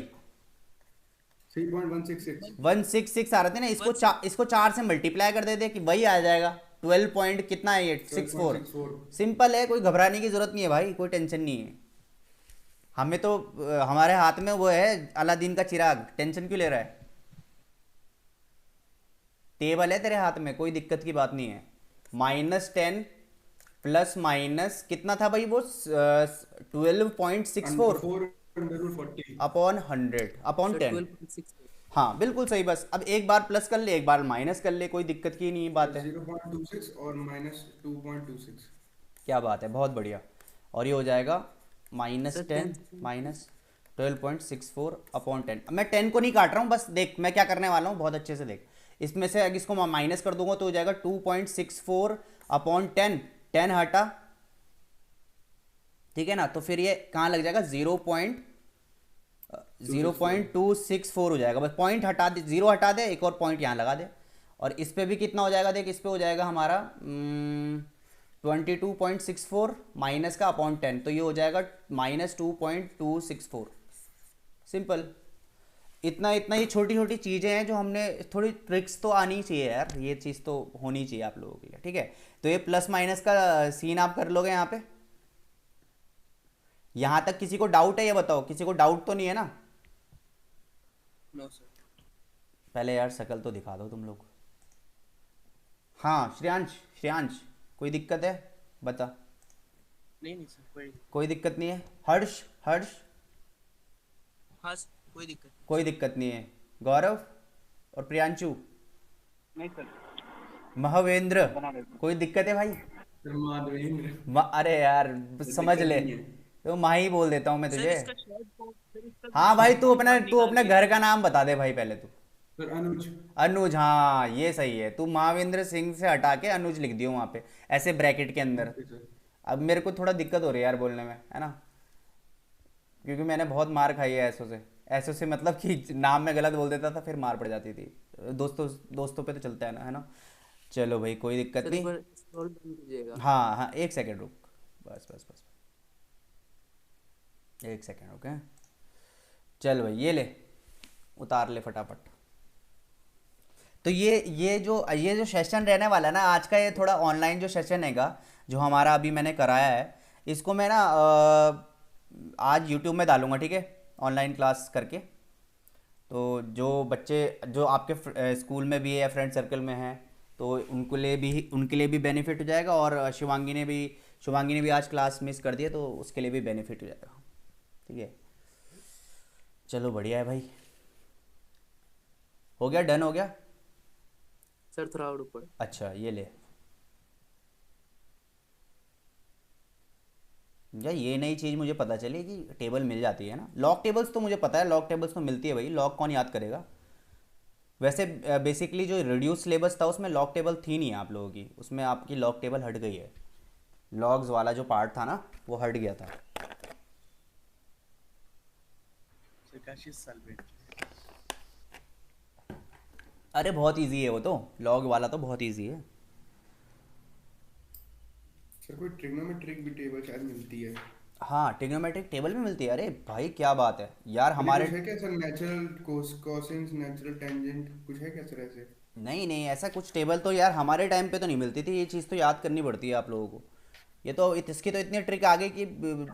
3.166। 166 आ रहे थे ना। इसको 4 से मल्टीप्लाई कर देते कि वही आ जाएगा 12 पॉइंट कितना है ये 64। 12.64। सिंपल है, कोई घबराने की जरूरत नहीं है भाई, कोई टेंशन नहीं है। हमें तो हमारे हाथ में वो है अलादीन का चिराग, टेंशन क्यों ले रहा है। टेबल है तेरे हाथ में, कोई दिक्कत की बात नहीं है। -10 प्लस माइनस कितना था भाई वो 12.64 4/40। Upon 100 upon sir 10। 12.64। हाँ बिल्कुल सही। बस अब एक बार प्लस कर ले, एक बार माइनस कर ले, कोई दिक्कत की नहीं बात है। 0.26 और -2.26। क्या बात है, बहुत बढ़िया। और ये हो जाएगा सर -10 10 माइनस 12.64 अपॉन 10। अब मैं 10 को नहीं काट रहा हूँ, बस देख मैं क्या करने वाला हूँ, बहुत अच्छे से देख। इसमें से अगर इसको माइनस कर दूंगा तो हो जाएगा 2.64 अपॉन 10। 10 हटा, ठीक है ना, तो फिर ये कहाँ लग जाएगा 0.264 हो जाएगा। बस पॉइंट हटा दे, 0 हटा दे, एक और पॉइंट यहाँ लगा दे। और इस पे भी कितना हो जाएगा देख, इस पे हो जाएगा हमारा 22.64 माइनस का अपॉन 10, तो ये हो जाएगा -2.264। सिंपल। इतना इतना ये छोटी छोटी चीज़ें हैं जो हमने, थोड़ी ट्रिक्स तो आनी चाहिए यार, ये चीज़ तो होनी चाहिए आप लोगों के लिए, ठीक है। तो ये प्लस माइनस का सीन आप कर लोगे यहाँ पे। यहाँ तक किसी को डाउट है, ये बताओ, किसी को डाउट तो नहीं है ना। No sir. पहले यार शकल तो दिखा दो तुम लोग। हाँ श्रेयांश कोई दिक्कत है बता। नहीं नहीं सर, कोई दिक्कत नहीं है। हर्ष हाँ कोई दिक्कत नहीं। कोई दिक्कत नहीं है। गौरव और प्रियांशु, नहीं सर, महावेंद्र बना देते कोई दिक्कत है भाई। धर्माद्वेंद्र। अरे यार समझ ले, नहीं है। तो माँ ही बोल देता हूँ मैं सर तुझे। इसका शॉर्ट फॉर्म, सर इसका हाँ भाई, तू short form अपने निकाल घर का नाम बता दे भाई पहले तू। सर अनुज। अनुज, हाँ ये सही है। तू महाविंद्र सिंह से हटा के अनुज लिख दियो वहाँ पे ऐसे ब्रैकेट के अंदर। Okay sir. अब मेरे को थोड़ा दिक्कत हो रही है यार बोलने में, है ना, क्योंकि मैंने बहुत मार खाई है ऐसो से मतलब कि नाम में गलत बोल देता था, फिर मार पड़ जाती थी। दोस्तों पे तो चलता है ना, है ना। चलो भाई कोई दिक्कत सर एक नहीं। बार स्क्रॉल डाउन कीजिएगा। हाँ हाँ, एक सेकंड रुक, बस एक सेकंड ओके। चल भाई ये ले, उतार ले फटाफट। तो ये जो सेशन रहने वाला है ना आज का, ये थोड़ा ऑनलाइन जो सेशन हैगा जो हमारा अभी मैंने कराया है, इसको मैं ना आज यूट्यूब में डालूंगा, ठीक है, ऑनलाइन क्लास करके। तो जो बच्चे जो आपके स्कूल में भी है या फ्रेंड सर्कल में हैं, तो उनके लिए भी बेनिफिट हो जाएगा। और शिवांगी ने भी आज क्लास मिस कर दी है, तो उसके लिए भी बेनिफिट हो जाएगा, ठीक है। चलो बढ़िया है भाई, हो गया, डन हो गया। सर थोड़ा और ऊपर। अच्छा ये ले यार, ये नई चीज़ मुझे पता चली कि टेबल मिल जाती है ना। लॉक टेबल्स तो मुझे पता है, लॉक टेबल्स तो मिलती है भाई, लॉक कौन याद करेगा। वैसे बेसिकली जो रिड्यूस सिलेबस था उसमें लॉक टेबल थी नहीं आप लोगों की, उसमें आपकी लॉक टेबल हट गई है। लॉग्स वाला जो पार्ट था ना वो हट गया था। सर काश इस साल में। अरे बहुत इजी है वो तो, लॉग वाला तो बहुत इजी है। सर कोई ट्रिग्नोमेट्रिक भी टेबल शायद मिलती है। हाँ ट्रिग्नोमेट्रिक टेबल भी मिलती है। अरे भाई क्या बात है यार, कुछ हमारे है क्या सर, नेचुरल कोसिन्स, नेचुरल टेंजेंट, कुछ है क्या सर ऐसे? नहीं ऐसा कुछ टेबल तो यार हमारे टाइम पे तो नहीं मिलती थी। ये चीज़ तो याद करनी पड़ती है आप लोगों को। ये तो इसकी तो इतनी ट्रिक आ गई कि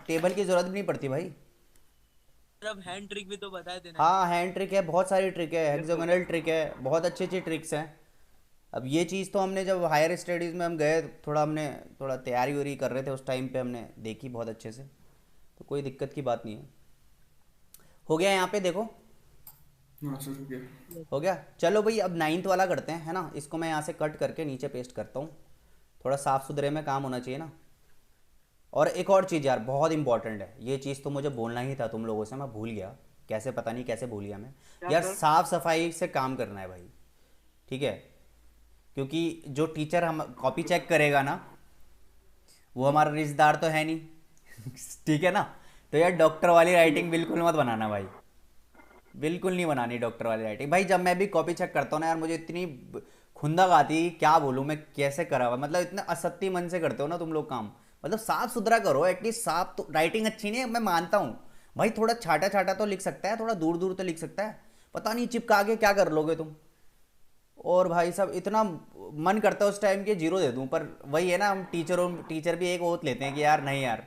टेबल की ज़रूरत भी नहीं पड़ती भाई। सर अब हैंड ट्रिक भी तो बता देना। हाँ हैंड ट्रिक है, बहुत सारी ट्रिक है, हेक्सागोनल ट्रिक है, बहुत अच्छी अच्छी ट्रिक्स हैं। अब ये चीज़ तो हमने जब हायर स्टडीज़ में हम गए, हमने थोड़ा तैयारी वरी कर रहे थे उस टाइम पे, हमने देखी बहुत अच्छे से, तो कोई दिक्कत की बात नहीं है। हो गया यहाँ पे देखो, हाँ सर हो गया। हो गया। चलो भाई अब 9th वाला करते हैं, है ना। इसको मैं यहाँ से कट करके नीचे पेस्ट करता हूँ, थोड़ा साफ़ सुथरे में काम होना चाहिए ना। और एक और चीज़ यार बहुत इंपॉर्टेंट है, ये चीज़ तो मुझे बोलना ही था तुम लोगों से, मैं भूल गया, कैसे पता नहीं कैसे भूल गया मैं। यार साफ़ सफाई से काम करना है भाई, ठीक है, क्योंकि जो टीचर हम कॉपी चेक करेगा ना वो हमारा रिश्तेदार तो है नहीं ठीक है ना। तो यार डॉक्टर वाली राइटिंग बिल्कुल मत बनाना भाई, बिल्कुल नहीं बनानी डॉक्टर वाली राइटिंग भाई। जब मैं भी कॉपी चेक करता हूँ ना यार, मुझे इतनी खुंदक आती, क्या बोलूँ मैं, कैसे करा हुआ, मतलब इतने असत्य मन से करते हो ना तुम लोग काम। मतलब साफ सुथरा करो एटलीस्ट, साफ तो राइटिंग अच्छी नहीं है मैं मानता हूँ भाई, थोड़ा छाटा छाटा तो लिख सकता है, थोड़ा दूर दूर तो लिख सकता है, पता नहीं चिपका के क्या कर लोगे तुम। और भाई साहब इतना मन करता है उस टाइम के जीरो दे दूं, पर वही है ना, हम टीचर भी एक ओथ लेते हैं कि यार नहीं यार,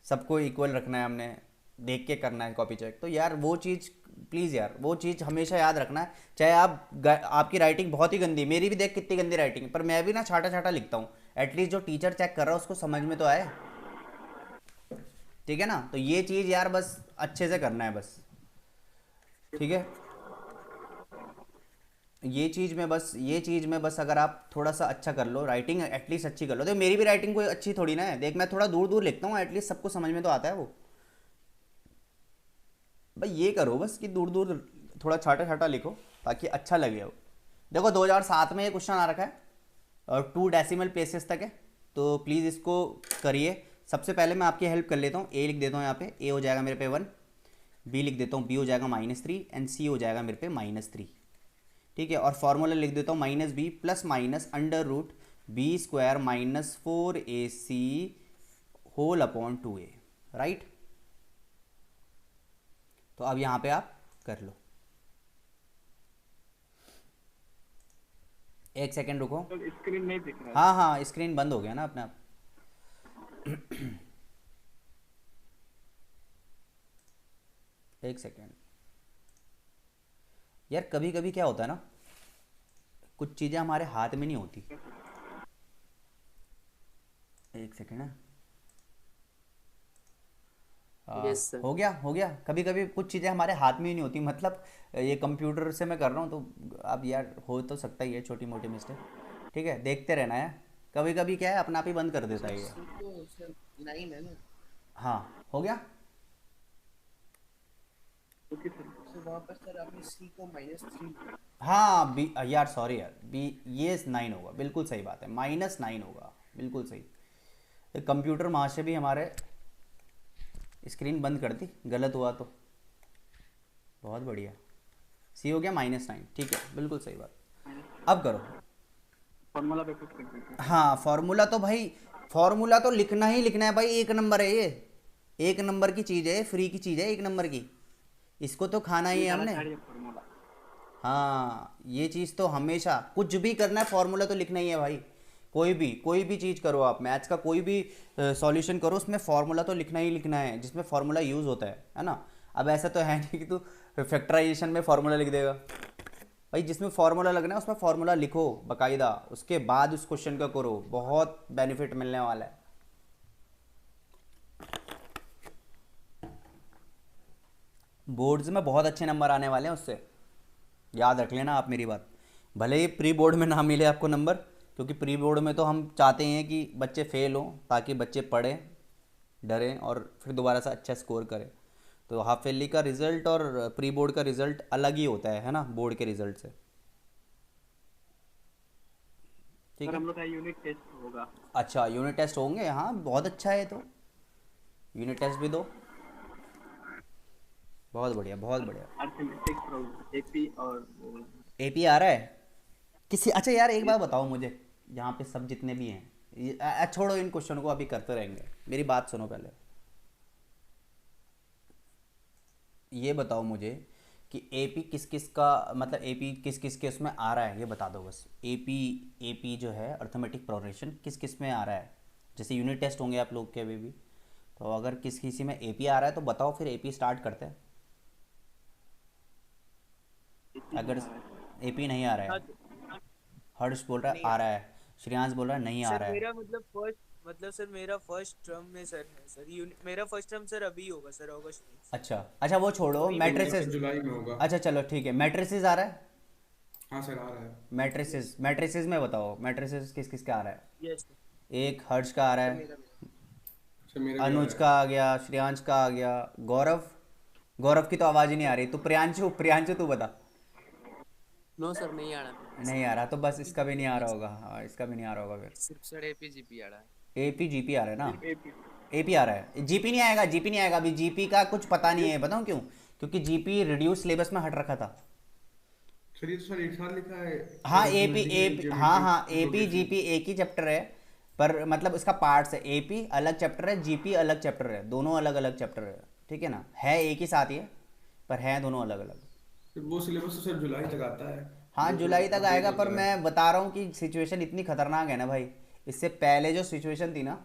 सबको इक्वल रखना है, हमने देख के करना है कॉपी चेक। तो यार वो चीज़ प्लीज़ यार, वो चीज़ हमेशा याद रखना है। चाहे आपकी राइटिंग बहुत ही गंदी, मेरी भी देख कितनी गंदी राइटिंग, पर मैं भी ना छाटा छाटा लिखता हूँ, एटलीस्ट जो टीचर चेक कर रहा है उसको समझ में तो आए, ठीक है ना। तो ये चीज़ यार बस अच्छे से करना है बस, ठीक है। ये चीज़ में बस अगर आप थोड़ा सा अच्छा कर लो, राइटिंग एटलीस्ट अच्छी कर लो। तो मेरी भी राइटिंग कोई अच्छी थोड़ी ना है, देख मैं थोड़ा दूर दूर लिखता हूँ, एटलीस्ट सबको समझ में तो आता है वो। भाई ये करो बस कि दूर दूर थोड़ा छाटा छाटा लिखो ताकि अच्छा लगे वो। देखो 2007 में ये क्वेश्चन आ रखा है और 2 डेसिमल प्लेसेस तक है, तो प्लीज़ इसको करिए। सबसे पहले मैं आपकी हेल्प कर लेता हूँ, ए लिख देता हूँ यहाँ पे, ए हो जाएगा मेरे पे 1, बी लिख देता हूँ, बी हो जाएगा -3 एंड सी हो जाएगा मेरे पे -3, ठीक है। और फॉर्मूला लिख देता हूँ -b plus minus √b² -4ac whole upon 2a, right. तो अब यहाँ पे आप कर लो, एक सेकेंड रुको। स्क्रीन नहीं दिख रहा है। हाँ हाँ स्क्रीन बंद हो गया ना अपने आप। एक सेकेंड यार, कभी कभी क्या होता है ना, कुछ चीज़ें हमारे हाथ में नहीं होती। एक सेकेंड है, यस सर। हो गया। कभी कभी कुछ चीज़ें हमारे हाथ में ही नहीं होती, मतलब ये कंप्यूटर से मैं कर रहा हूँ तो अब यार हो तो सकता ही है छोटी मोटी मिस्टेक, ठीक है, देखते रहना है। कभी कभी क्या है अपना आप ही बंद कर देता है ये। तो सर 9 है ना। हाँ हो गया। Okay sir. सर वहाँ पर सर आपने सी को -3। हाँ बी यार, सॉरी यार, बी ये 9 होगा, बिल्कुल सही बात है, -9 होगा, बिल्कुल सही। कंप्यूटर वहाँ से भी हमारे स्क्रीन बंद कर दी, गलत हुआ तो। बहुत बढ़िया, सी हो गया -9, ठीक है, बिल्कुल सही बात। अब करो फॉर्मूला पे कुछ कर दीजिए। हाँ फॉर्मूला तो भाई, फॉर्मूला तो लिखना ही लिखना है भाई, 1 नंबर है ये, 1 नंबर की चीज़ है, फ्री की चीज़ है 1 नंबर की, इसको तो खाना ही है हमने। फॉर्मूला। हाँ ये चीज़ तो हमेशा, कुछ भी करना है फॉर्मूला तो लिखना ही है भाई। कोई भी चीज़ करो आप, मैथ्स का कोई भी सॉल्यूशन करो, उसमें फार्मूला तो लिखना ही लिखना है, जिसमें फार्मूला यूज़ होता है ना। अब ऐसा तो है नहीं कि तू फैक्टराइजेशन में फार्मूला लिख देगा भाई, जिसमें फार्मूला लगना है उसमें फार्मूला लिखो बाकायदा, उसके बाद उस क्वेश्चन का करो, बहुत बेनिफिट मिलने वाला है। बोर्ड्स में बहुत अच्छे नंबर आने वाले हैं उससे, याद रख लेना आप मेरी बात। भले ही प्री बोर्ड में ना मिले आपको नंबर, क्योंकि प्री बोर्ड में तो हम चाहते हैं कि बच्चे फेल हों ताकि बच्चे पढ़ें, डरें और फिर दोबारा से अच्छा स्कोर करें। तो हाफ ईयरली का रिज़ल्ट और प्री बोर्ड का रिज़ल्ट अलग ही होता है ना, बोर्ड के रिज़ल्ट से, ठीक सर है। हम लोग का यूनिट टेस्ट होगा। अच्छा यूनिट टेस्ट होंगे, हाँ बहुत अच्छा है, तो यूनिट टेस्ट भी दो, बहुत बढ़िया बहुत बढ़िया। अर्थमेटिक प्रॉब्लम एपी और एपी आ रहा है किसी, अच्छा यार एक बात बताओ मुझे, यहाँ पे सब जितने भी हैं छोड़ो इन क्वेश्चन को, अभी करते रहेंगे, मेरी बात सुनो पहले। ये बताओ मुझे कि एपी किस किस का, मतलब एपी किस किस के उसमें आ रहा है, ये बता दो बस। एपी जो है अर्थमेटिक प्रोग्रेशन किस किस में आ रहा है, जैसे यूनिट टेस्ट होंगे आप लोग के अभी भी, तो अगर किस किसी में एपी आ रहा है तो बताओ, फिर एपी स्टार्ट करते हैं। अगर एपी नहीं आ रहा है, हर्ष बोल रहा है आ रहा है, श्रेयांश बोल रहा है नहीं आ सर रहा है। मेरा सर मेरा फर्स्ट टर्म में सर है सर, मेरा फर्स्ट टर्म सर अभी होगा सर, अगस्त में। अच्छा वो छोड़ो, मैट्रिसेस, जुलाई में होगा। अच्छा चलो ठीक है, मैट्रिसेस आ रहा है। हाँ सर आ रहा है। मैट्रिसेस में बताओ, मैट्रिसेस किस किस का आ रहा है। यस एक हर्ष का आ रहा है, अच्छा मेरा भी आ अनुज रहा का आ गया, श्रेयांश का आ गया, गौरव की तो आवाज़ ही नहीं आ रही, तो प्रियांशु तू बता। नो सर नहीं आ रहा, नहीं आ रहा तो बस इसका भी नहीं आ रहा होगा, हाँ इसका भी नहीं आ रहा होगा फिर। सिर्फ सर एपी जीपी आ रहा है। एपी जीपी आ रहा है ना, एपी। एपी आ रहा है, जीपी नहीं आएगा, अभी जीपी का कुछ पता नहीं है, बताऊँ क्यों, क्योंकि जीपी रिड्यूस सिलेबस में हट रखा था। सर ये तो सर एक साथ लिखा है। हाँ एपी Arithmetic, हाँ geometry, हाँ एपी notation। जीपी एक ही चैप्टर है, पर मतलब इसका पार्ट्स है, एपी अलग चैप्टर है, जीपी अलग चैप्टर है, दोनों अलग अलग चैप्टर है, ठीक है ना, है एक ही साथ ही है पर है दोनों अलग अलग। तो वो सिलेबस तो सर जुलाई तक आता है। हाँ जो जुलाई फिर तक आएगा, अपडेट पर होता है। मैं बता रहा हूँ कि सिचुएशन इतनी खतरनाक है ना भाई, इससे पहले जो सिचुएशन थी ना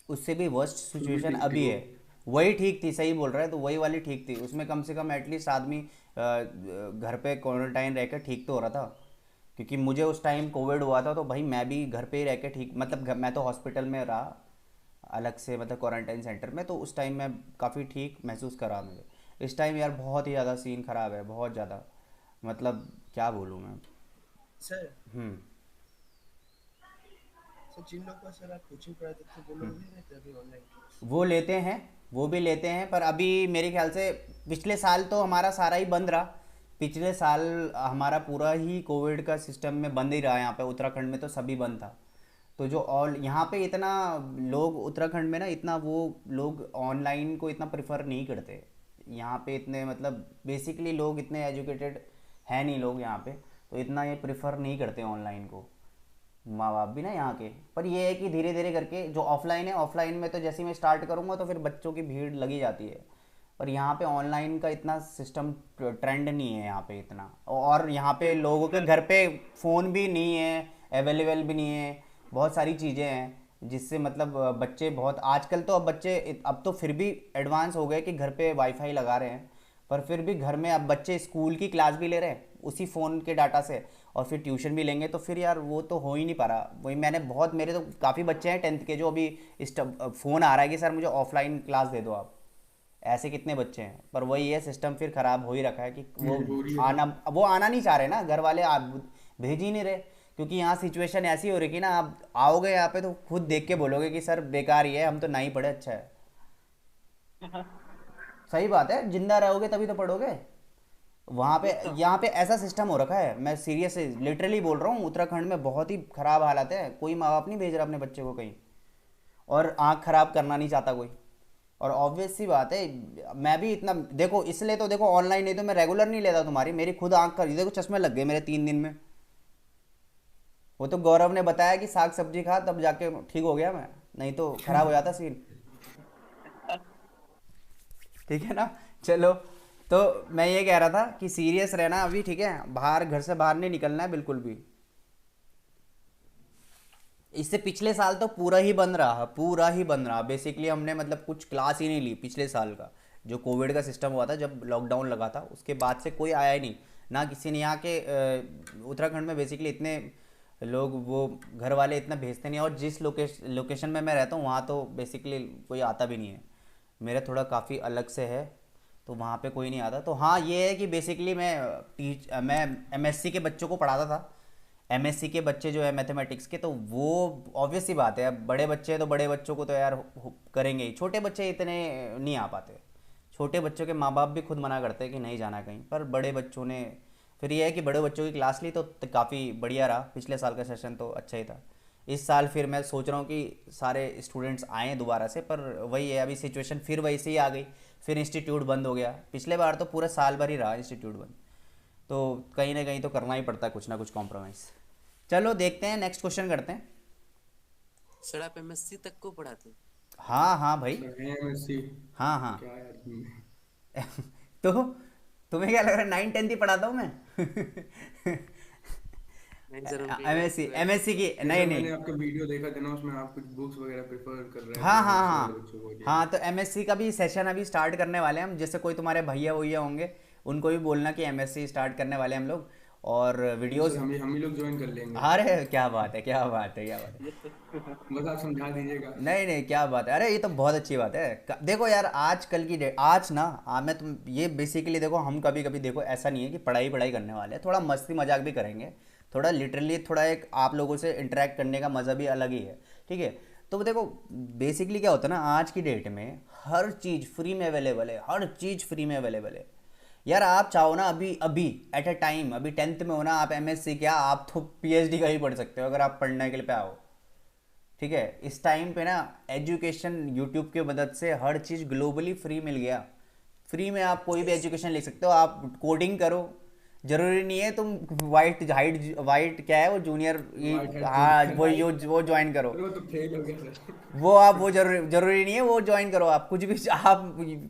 उससे भी वर्स्ट फिर भी सिचुएशन ठीक थी अभी वो। है। वही ठीक थी, सही बोल रहा है, तो वही वाली ठीक थी, उसमें कम से कम एटलीस्ट आदमी घर पे क्वारंटाइन रह कर ठीक तो हो रहा था। क्योंकि मुझे उस टाइम कोविड हुआ था तो भाई मैं भी घर पे ही रह के ठीक, मतलब मैं तो हॉस्पिटल में रहा अलग से, मतलब क्वारंटाइन सेंटर में, तो उस टाइम मैं काफ़ी ठीक महसूस करा मुझे। इस टाइम यार बहुत ही ज़्यादा सीन ख़राब है, बहुत ज़्यादा, मतलब क्या बोलूँ मैं। सर हम्म सर जिन लोग का सर आप कोचिंग पढ़ाते थे वो लोग नहीं रहते अभी ऑनलाइन क्लास? वो लेते हैं, वो भी लेते हैं, पर अभी मेरे ख्याल से पिछले साल तो हमारा सारा ही बंद रहा। पिछले साल हमारा पूरा ही कोविड का सिस्टम में बंद ही रहा, यहाँ पे उत्तराखंड में तो सभी बंद था। तो जो ऑल यहाँ पे इतना लोग उत्तराखंड में ना, इतना वो लोग ऑनलाइन को इतना प्रेफर नहीं करते। यहाँ पे इतने मतलब बेसिकली लोग इतने एजुकेटेड है नहीं लोग यहाँ पे, तो इतना ये प्रेफर नहीं करते ऑनलाइन को, माँ बाप भी ना यहाँ के। पर ये है कि धीरे धीरे करके जो ऑफलाइन है, ऑफलाइन में तो जैसे ही मैं स्टार्ट करूँगा तो फिर बच्चों की भीड़ लगी जाती है। पर यहाँ पे ऑनलाइन का इतना सिस्टम ट्रेंड नहीं है यहाँ पे इतना, और यहाँ पे लोगों के घर पे फ़ोन भी नहीं है, अवेलेबल भी नहीं है, बहुत सारी चीज़ें हैं जिससे मतलब बच्चे बहुत आजकल तो, अब बच्चे अब तो फिर भी एडवांस हो गए कि घर पे वाईफाई लगा रहे हैं, पर फिर भी घर में अब बच्चे स्कूल की क्लास भी ले रहे हैं उसी फ़ोन के डाटा से, और फिर ट्यूशन भी लेंगे, तो फिर यार वो तो हो ही नहीं पा रहा। वही मैंने बहुत, मेरे तो काफ़ी बच्चे हैं 10th के जो अभी इस फ़ोन आ रहा है कि सर मुझे ऑफलाइन क्लास दे दो आप, ऐसे कितने बच्चे हैं। पर वही है, सिस्टम फिर ख़राब हो ही रखा है कि मजबूरी है। वो आना नहीं चाह रहे ना, घर वाले आप भेज ही नहीं रहे, क्योंकि यहाँ सिचुएशन ऐसी हो रही कि ना आप आओगे यहाँ पे तो खुद देख के बोलोगे कि सर बेकार ही है, हम तो ना ही पढ़े अच्छा है। सही बात है, जिंदा रहोगे तभी तो पढ़ोगे। वहाँ पे यहाँ पे ऐसा सिस्टम हो रखा है, मैं सीरियस लिटरली बोल रहा हूँ, उत्तराखंड में बहुत ही ख़राब हालत है, कोई माँ बाप नहीं भेज रहा अपने बच्चे को कहीं, और आँख खराब करना नहीं चाहता कोई। और ऑब्वियस सी बात है, मैं भी इतना देखो, इसलिए तो देखो ऑनलाइन नहीं तो मैं रेगुलर नहीं लेता तुम्हारी, मेरी खुद आँख कर देखो चश्मे लग गए मेरे 3 दिन में। वो तो गौरव ने बताया कि साग सब्जी खा तब जाके ठीक हो गया मैं, नहीं तो खराब हो जाता सीन। ठीक है ना। चलो, तो मैं ये कह रहा था कि सीरियस रहना अभी, ठीक है, बाहर घर से बाहर नहीं निकलना है बिल्कुल भी। इससे पिछले साल तो पूरा ही बंद रहा, पूरा ही बंद रहा बेसिकली, हमने मतलब कुछ क्लास ही नहीं ली पिछले साल का, जो कोविड का सिस्टम हुआ था जब लॉकडाउन लगा था उसके बाद से कोई आया ही नहीं, ना किसी ने। यहाँ के उत्तराखंड में बेसिकली इतने लोग, वो घर वाले इतना भेजते नहीं, और जिस लोकेशन में मैं रहता हूँ वहाँ तो बेसिकली कोई आता भी नहीं है, मेरा थोड़ा काफ़ी अलग से है तो वहाँ पे कोई नहीं आता। तो हाँ ये है कि बेसिकली मैं एमएससी के बच्चों को पढ़ाता था, एमएससी के बच्चे जो है मैथमेटिक्स के, तो वो ऑब्वियस सी बात है, अब बड़े बच्चे हैं तो बड़े बच्चों को तो यार करेंगे ही, छोटे बच्चे इतने नहीं आ पाते। छोटे बच्चों के माँ बाप भी खुद मना करते हैं कि नहीं जाना कहीं, पर बड़े बच्चों ने फिर ये है कि बड़े बच्चों की क्लास ली तो काफ़ी बढ़िया रहा, पिछले साल का सेशन तो अच्छा ही था। इस साल फिर मैं सोच रहा हूँ कि सारे स्टूडेंट्स आएँ दोबारा से, पर वही है अभी सिचुएशन फिर वैसे ही आ गई, फिर इंस्टीट्यूट बंद हो गया। पिछले बार तो पूरा साल भर ही रहा इंस्टीट्यूट बंद, तो कहीं ना कहीं तो करना ही पड़ता है कुछ ना कुछ कॉम्प्रोमाइज़। चलो देखते हैं, नेक्स्ट क्वेश्चन करते हैं। सर आप एमएससी तक को पढ़ाते हैं? हाँ हाँ भाई, सर हैं एमएससी। हाँ हाँ। क्या यार तो तुम्हें क्या लग रहा है 9th 10th ही पढ़ाता हूँ मैं? नहीं सर, उनके एमएससी एमएससी की नहीं नहीं, नहीं। मैंने आपका वीडियो देखा था ना, उसमें आप कुछ बुक्स वगैरह प्रेफर कर रहे हाँ थे हाँ एमएससी हाँ वाले बच्चों को लिए। हाँ, तो एमएससी का भी सेशन अभी स्टार्ट करने वाले हैं हम, जैसे कोई तुम्हारे भैया वैया होंगे उनको भी बोलना कि एमएससी स्टार्ट करने वाले हैं हम लोग, और वीडियोस। सर हम ही लोग ज्वाइन कर लेंगे। अरे क्या बात है, क्या बात है, क्या बात है। बस आप समझा दीजिएगा। नहीं नहीं क्या बात है, अरे ये तो बहुत अच्छी बात है। देखो यार आज कल की डेट, आज ना मैं तुम ये बेसिकली देखो, हम कभी कभी देखो ऐसा नहीं है कि पढ़ाई पढ़ाई करने वाले हैं, थोड़ा मस्ती मजाक भी करेंगे, थोड़ा लिटरली थोड़ा एक आप लोगों से इंटरेक्ट करने का मज़ा भी अलग ही है, ठीक है। तो देखो बेसिकली क्या होता है ना, आज की डेट में हर चीज़ फ्री में अवेलेबल है, हर चीज़ फ्री में अवेलेबल है यार। आप चाहो ना अभी अभी एट अ टाइम, अभी 10th में हो ना, आप एमएससी क्या, आप तो पीएचडी का ही पढ़ सकते हो अगर आप पढ़ने के लिए पे आओ, ठीक है। इस टाइम पे ना एजुकेशन यूट्यूब की मदद से हर चीज़ ग्लोबली फ्री मिल गया, फ्री में आप कोई भी एजुकेशन ले सकते हो, आप कोडिंग करो, जरूरी नहीं है तुम वाइट क्या है वो जूनियर, White hat हाँ join- वो ज्वाइन करो, सर वो तो फेल हो गया सर। वो जरूरी नहीं है वो ज्वाइन करो, आप कुछ भी आप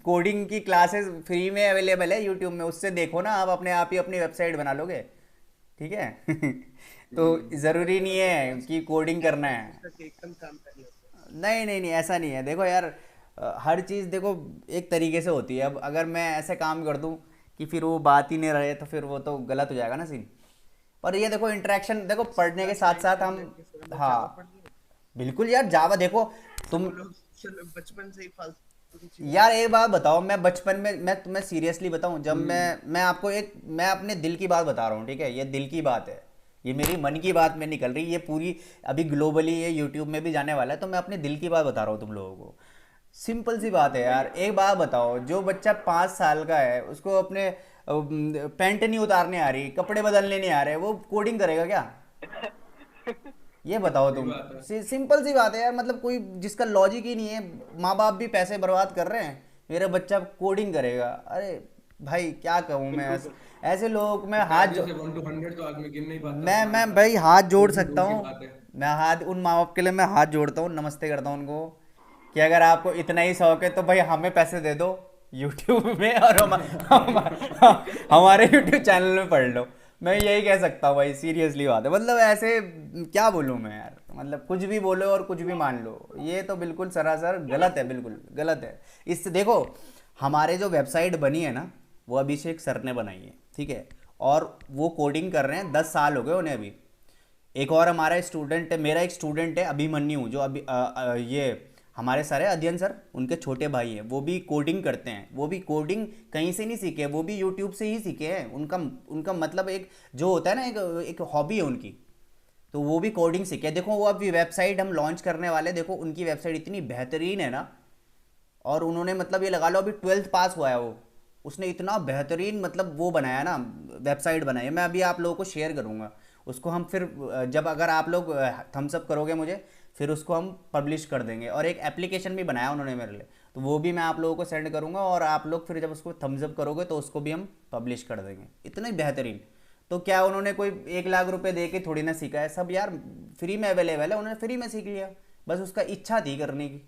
कोडिंग की क्लासेस फ्री में अवेलेबल है यूट्यूब में, उससे देखो ना, आप अपने आप ही अपनी वेबसाइट बना लोगे, ठीक है। तो ज़रूरी नहीं है कि कोडिंग करना है, सर एकदम काम कर लिया। नहीं नहीं नहीं ऐसा नहीं है, देखो यार हर चीज़ देखो एक तरीके से होती है। अब अगर मैं ऐसे काम कर दूं कि फिर वो बात ही नहीं रहे तो फिर वो तो गलत हो जाएगा ना सीन। पर ये देखो इंटरेक्शन देखो, पढ़ने के साथ साथ हम, हाँ बिल्कुल यार जावा देखो तुम, वो लोग चलो बचपन से ही फालतू की चीज़। यार एक बात बताओ, मैं बचपन में मैं तुम्हें सीरियसली बताऊं, जब मैं आपको मैं अपने दिल की बात बता रहा हूँ, ठीक है, ये दिल की बात है, ये मेरी मन की बात में निकल रही, ये पूरी अभी ग्लोबली ये यूट्यूब में भी जाने वाला है, तो मैं अपने दिल की बात बता रहा हूँ तुम लोगों को। सिंपल सी बात है यार, एक बात बताओ, जो बच्चा 5 साल का है उसको अपने पैंट नहीं उतारने आ रही, कपड़े बदलने नहीं आ रहे, वो कोडिंग करेगा क्या? ये बताओ सही तुम, बात है। सिंपल सी बात है यार, मतलब कोई जिसका लॉजिक ही नहीं है, माँ बाप भी पैसे बर्बाद कर रहे हैं, मेरा बच्चा कोडिंग करेगा, अरे भाई क्या कहूँ मैं, ऐसे लोगों को मैं हाथ जैसे 1 to 100 तो आदमी गिन नहीं पाता। मैं भाई हाथ जोड़ दूर सकता दूर की हूँ, बात है। मैं हाथ उन माँ बाप के लिए मैं हाथ जोड़ता हूँ, नमस्ते करता हूँ उनको, कि अगर आपको इतना ही शौक है तो भाई हमें पैसे दे दो यूट्यूब में, और हमारे यूट्यूब चैनल में पढ़ लो, मैं यही कह सकता हूँ भाई, सीरियसली बात है, मतलब ऐसे क्या बोलूँ मैं यार, मतलब कुछ भी बोलो और कुछ भी मान लो, ये तो बिल्कुल सरासर गलत है, बिल्कुल गलत है। इससे देखो हमारे जो वेबसाइट बनी है ना, वो अभिषेक सर ने बनाई है, ठीक है, और वो कोडिंग कर रहे हैं, 10 साल हो गए उन्हें अभी। एक और हमारा स्टूडेंट है, मेरा एक स्टूडेंट है अभिमन्यु, जो अभी ये हमारे सर है अध्ययन सर, उनके छोटे भाई हैं, वो भी कोडिंग करते हैं, वो भी कोडिंग कहीं से नहीं सीखे, वो भी यूट्यूब से ही सीखे हैं, उनका उनका मतलब एक जो होता है ना, एक हॉबी है उनकी, तो वो भी कोडिंग सीखे। देखो वो अभी वेबसाइट हम लॉन्च करने वाले, देखो उनकी वेबसाइट इतनी बेहतरीन है ना, और उन्होंने मतलब ये लगा लो अभी 12th पास हुआ है वो, उसने इतना बेहतरीन मतलब वो बनाया ना, वेबसाइट बनाई है, मैं अभी आप लोगों को शेयर करूँगा उसको, हम फिर जब अगर आप लोग थम्स अप करोगे मुझे, फिर उसको हम पब्लिश कर देंगे, और एक एप्लीकेशन भी बनाया उन्होंने मेरे लिए, तो वो भी मैं आप लोगों को सेंड करूँगा, और आप लोग फिर जब उसको थम्स अप करोगे तो उसको भी हम पब्लिश कर देंगे, इतना ही बेहतरीन। तो क्या उन्होंने कोई 1 लाख रुपए दे के थोड़ी ना सीखा है, सब यार फ्री में अवेलेबल है, उन्होंने फ्री में सीख लिया, बस उसका इच्छा थी करने की,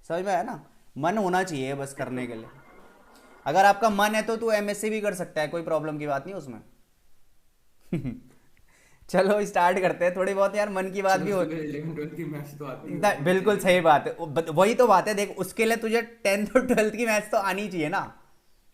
समझ में आया ना, मन होना चाहिए बस करने के लिए, अगर आपका मन है तो तू एमएससी भी कर सकता है, कोई प्रॉब्लम की बात नहीं उसमें। चलो स्टार्ट करते हैं, थोड़ी बहुत यार मन की बात भी हो, 11 12 की मैथ्स तो आती है। बिल्कुल सही बात है, वही तो बात है, देख उसके लिए तुझे 10th और 12th की मैथ्स तो आनी चाहिए ना,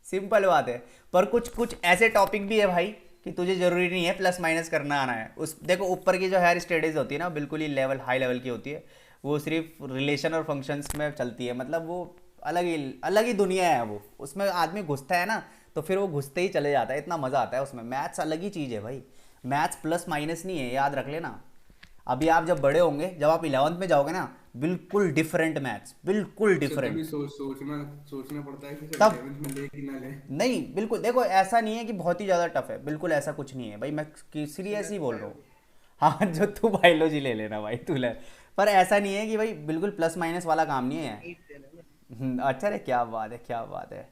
सिंपल बात है। पर कुछ कुछ ऐसे टॉपिक भी है भाई कि तुझे जरूरी नहीं है प्लस माइनस करना आना है, उस देखो ऊपर की जो हायर स्टडीज होती है ना, बिल्कुल ही लेवल हाई लेवल की होती है, वो सिर्फ रिलेशन और फंक्शंस में चलती है, मतलब वो अलग ही दुनिया है वो, उसमें आदमी घुसता है ना तो फिर वो घुसते ही चले जाता है, इतना मज़ा आता है उसमें। मैथ्स अलग ही चीज़ है भाई, मैथ्स प्लस माइनस नहीं है, याद रख लेना। अभी आप जब बड़े होंगे, जब आप 11th में जाओगे ना, बिल्कुल डिफरेंट मैथ्स, बिल्कुल सर डिफरेंट। तभी सोचना पड़ता है कि सर तब 11th में ले कि ना ले। नहीं बिल्कुल, देखो ऐसा नहीं है कि बहुत ही ज़्यादा टफ है, बिल्कुल ऐसा कुछ नहीं है भाई, मैं सीरियस ही बोल रहा हूँ। हाँ जो तू बायोलॉजी ले लेना भाई, तू ले, पर ऐसा नहीं है कि भाई बिल्कुल प्लस माइनस वाला काम नहीं है। ईट देना ना। अच्छा रे, क्या बात है क्या बात है,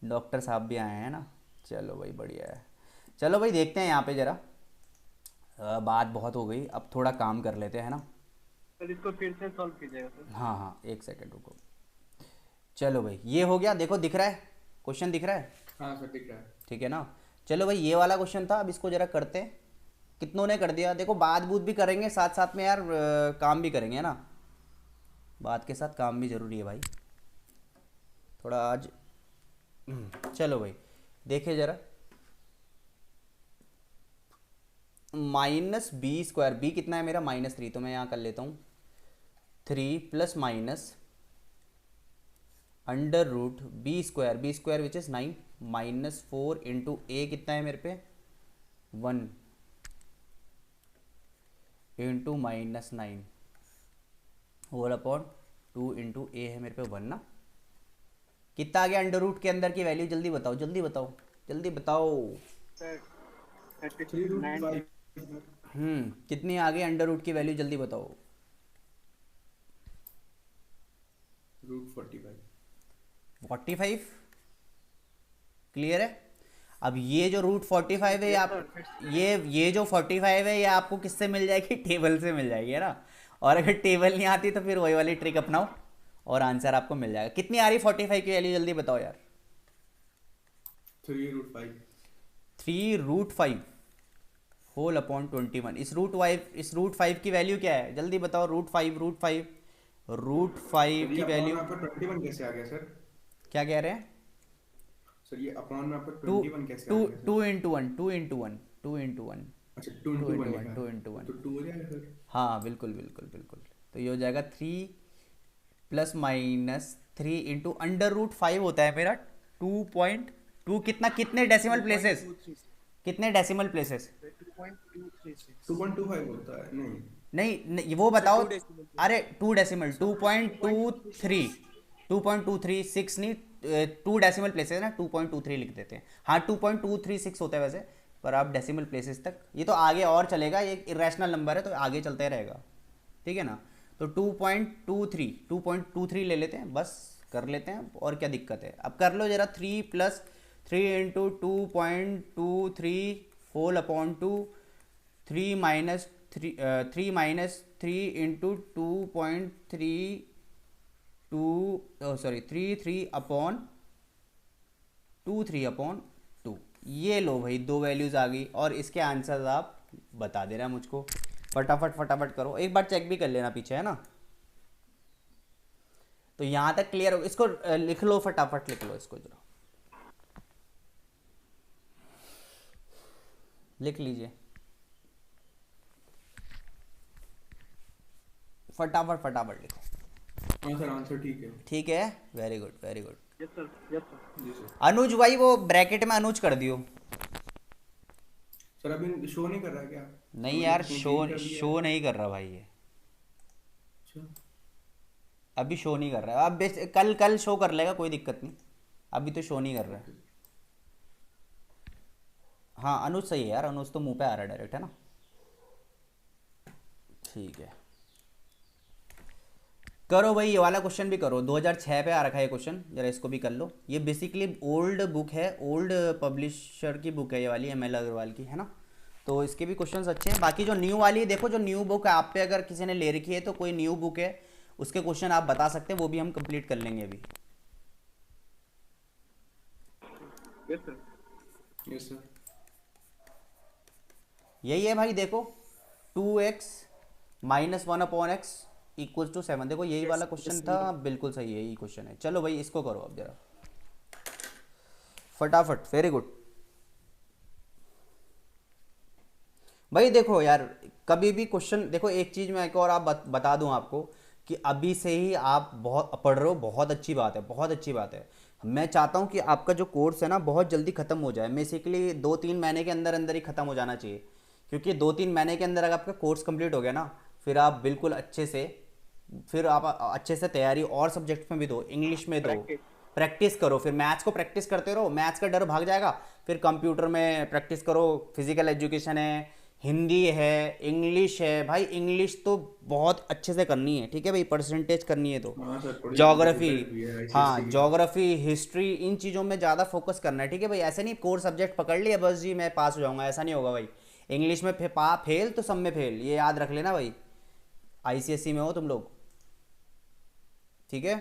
डॉक्टर साहब भी आए हैं ना, चलो भाई बढ़िया है। चलो भाई देखते हैं यहाँ पे ज़रा, बात बहुत हो गई, अब थोड़ा काम कर लेते हैं ना। सर इसको फिर से सॉल्व कीजिएगा सर। हाँ हाँ एक सेकंड रुको, चलो भाई ये हो गया, देखो दिख रहा है क्वेश्चन, दिख रहा है, हाँ सर दिख रहा है। ठीक है ना। चलो भाई ये वाला क्वेश्चन था, अब इसको ज़रा करते हैं, कितनों ने कर दिया, देखो बात बूत भी करेंगे साथ साथ में यार, काम भी करेंगे, है ना, बात के साथ काम भी ज़रूरी है भाई, थोड़ा आज। चलो भाई देखिए ज़रा, -b², b कितना है मेरा -3, तो मैं यहाँ कर लेता हूँ 3 plus minus under root b² which is 9 -4 into a कितना है मेरे पे 1 into -9 whole upon 2 into a है मेरे पे 1 ना। कितना आ गया अंडर रूट के अंदर की वैल्यू, जल्दी बताओ जल्दी बताओ जल्दी बताओ। सर 3 रूट 39 कितनी आ गई अंडर रूट की वैल्यू, जल्दी बताओ। रूट 45 45 क्लियर है? अब ये जो रूट 45 है ये आप ये जो 45 है ये आपको किससे मिल जाएगी? टेबल से मिल जाएगी, है ना? और अगर टेबल नहीं आती तो फिर वही वाली ट्रिक अपनाओ और आंसर आपको मिल जाएगा। कितनी आ रही 45 की वैल्यू, जल्दी बताओ यार। 3√5 3√5 होल अपॉन 21। इस रूट 5 की वैल्यू क्या है? जल्दी बताओ। रूट 5 सर की ये अपॉन वैल्यू में आपका 21 कैसे आ गया सर? क्या कह रहे हैं? सर ये अपॉन में आपका टू 21 कैसे टू आ गया two sir? Into one two into one two into one अच्छा 2 टू into 1 इंटू वन लिखा टू है इंटू वन तो 2 हो जाएगा सर। हाँ बिल्कुल बिल्कुल बिल्कुल। तो ये हो जाएगा 3 plus minus 3 into under root 5 होता है मेरा 2.2। कितने डेसिमल प्लेसेस? 2.236 कितने डेसिमल प्लेसेस? 2.236 2.25 होता है नहीं। नहीं वो बताओ। 2 decimal अरे 2 डेसिमल 2.23 2.236 नहीं 2 डेसिमल प्लेसेस ना 2.23 लिख देते हैं। हाँ 2.236 होता है वैसे, पर आप डेसिमल प्लेसेस तक, ये तो आगे और चलेगा, ये इरेशनल नंबर है तो आगे चलते रहेगा, ठीक है ना? तो 2.23 ले लेते हैं, बस कर लेते हैं, और क्या दिक्कत है? अब कर लो जरा। 3 plus 3 into 2.23 whole upon 2 3 minus 3 into 3 upon 2 ये लो भाई, दो वैल्यूज़ आ गई और इसके आंसर्स आप बता दे रहे हैं मुझको। फटाफट करो, एक बार चेक भी कर लेना पीछे, है ना? तो यहाँ तक क्लियर हो? इसको लिख लो, फटाफट लिख लो इसको, जरा लिख लीजिए फटाफट लिखो। हाँ सर आंसर ठीक है। ठीक है, वेरी गुड। Yes sir. जी सर। अनुज भाई वो ब्रैकेट में अनुज कर दियो। सर अभी शो नहीं कर रहा है क्या? नहीं यार, आपने शो change कर दिया है? शो नहीं कर रहा भाई, ये अच्छा अभी शो नहीं कर रहा है। अब कल शो कर लेगा, कोई दिक्कत नहीं, अभी तो शो नहीं कर रहा है। हाँ अनुज सही है यार, अनुज तो मुंह पे आ रहा है डायरेक्ट, है ना? ठीक है, करो भाई, ये वाला क्वेश्चन भी करो। 2006 पे आ रखा है ये क्वेश्चन, जरा इसको भी कर लो। ये बेसिकली ओल्ड बुक है, ओल्ड पब्लिशर की बुक है ये वाली, ML अग्रवाल की, है ना? तो इसके भी क्वेश्चंस अच्छे हैं। बाकी जो न्यू वाली है, देखो जो न्यू बुक है आप पे अगर किसी ने ले रखी है तो कोई न्यू बुक है उसके क्वेश्चन आप बता सकते हैं, वो भी हम कंप्लीट कर लेंगे अभी। Yes sir. Yes sir. यही है भाई, देखो 2x minus 1/x equal to 7। देखो यही वाला क्वेश्चन था, बिल्कुल सही है, यही क्वेश्चन है। चलो भाई इसको करो अब जरा फटाफट। वेरी गुड भाई। देखो यार, कभी भी क्वेश्चन देखो, एक चीज़ मैं एक और आप बता दूं आपको कि अभी से ही आप बहुत पढ़ रहे हो, बहुत अच्छी बात है, बहुत अच्छी बात है। मैं चाहता हूं कि आपका जो कोर्स है ना बहुत जल्दी ख़त्म हो जाए, बेसिकली 2-3 महीने के अंदर अंदर ही ख़त्म हो जाना चाहिए। क्योंकि 2-3 महीने के अंदर अगर आपका कोर्स कंप्लीट हो गया ना, फिर आप बिल्कुल अच्छे से तैयारी और सब्जेक्ट में भी दो, इंग्लिश में दो, प्रैक्टिस करो। फिर मैथ्स को प्रैक्टिस करते रहो, मैथ्स का डर भाग जाएगा। फिर कंप्यूटर में प्रैक्टिस करो, फिजिकल एजुकेशन है, हिंदी है, इंग्लिश है। भाई इंग्लिश तो बहुत अच्छे से करनी है, ठीक है भाई, परसेंटेज करनी है तो। हाँ सर थोड़ी ज्योग्राफी, difficult भी है हाँ ICSE की। ज्योग्राफी, हिस्ट्री, इन चीज़ों में ज़्यादा फोकस करना है, ठीक है भाई। ऐसे नहीं कोर सब्जेक्ट पकड़ लिया बस जी मैं पास हो जाऊंगा, ऐसा नहीं होगा भाई। इंग्लिश में फेल तो सब में फेल, ये याद रख लेना भाई। ICSE में हो तुम लोग, ठीक है?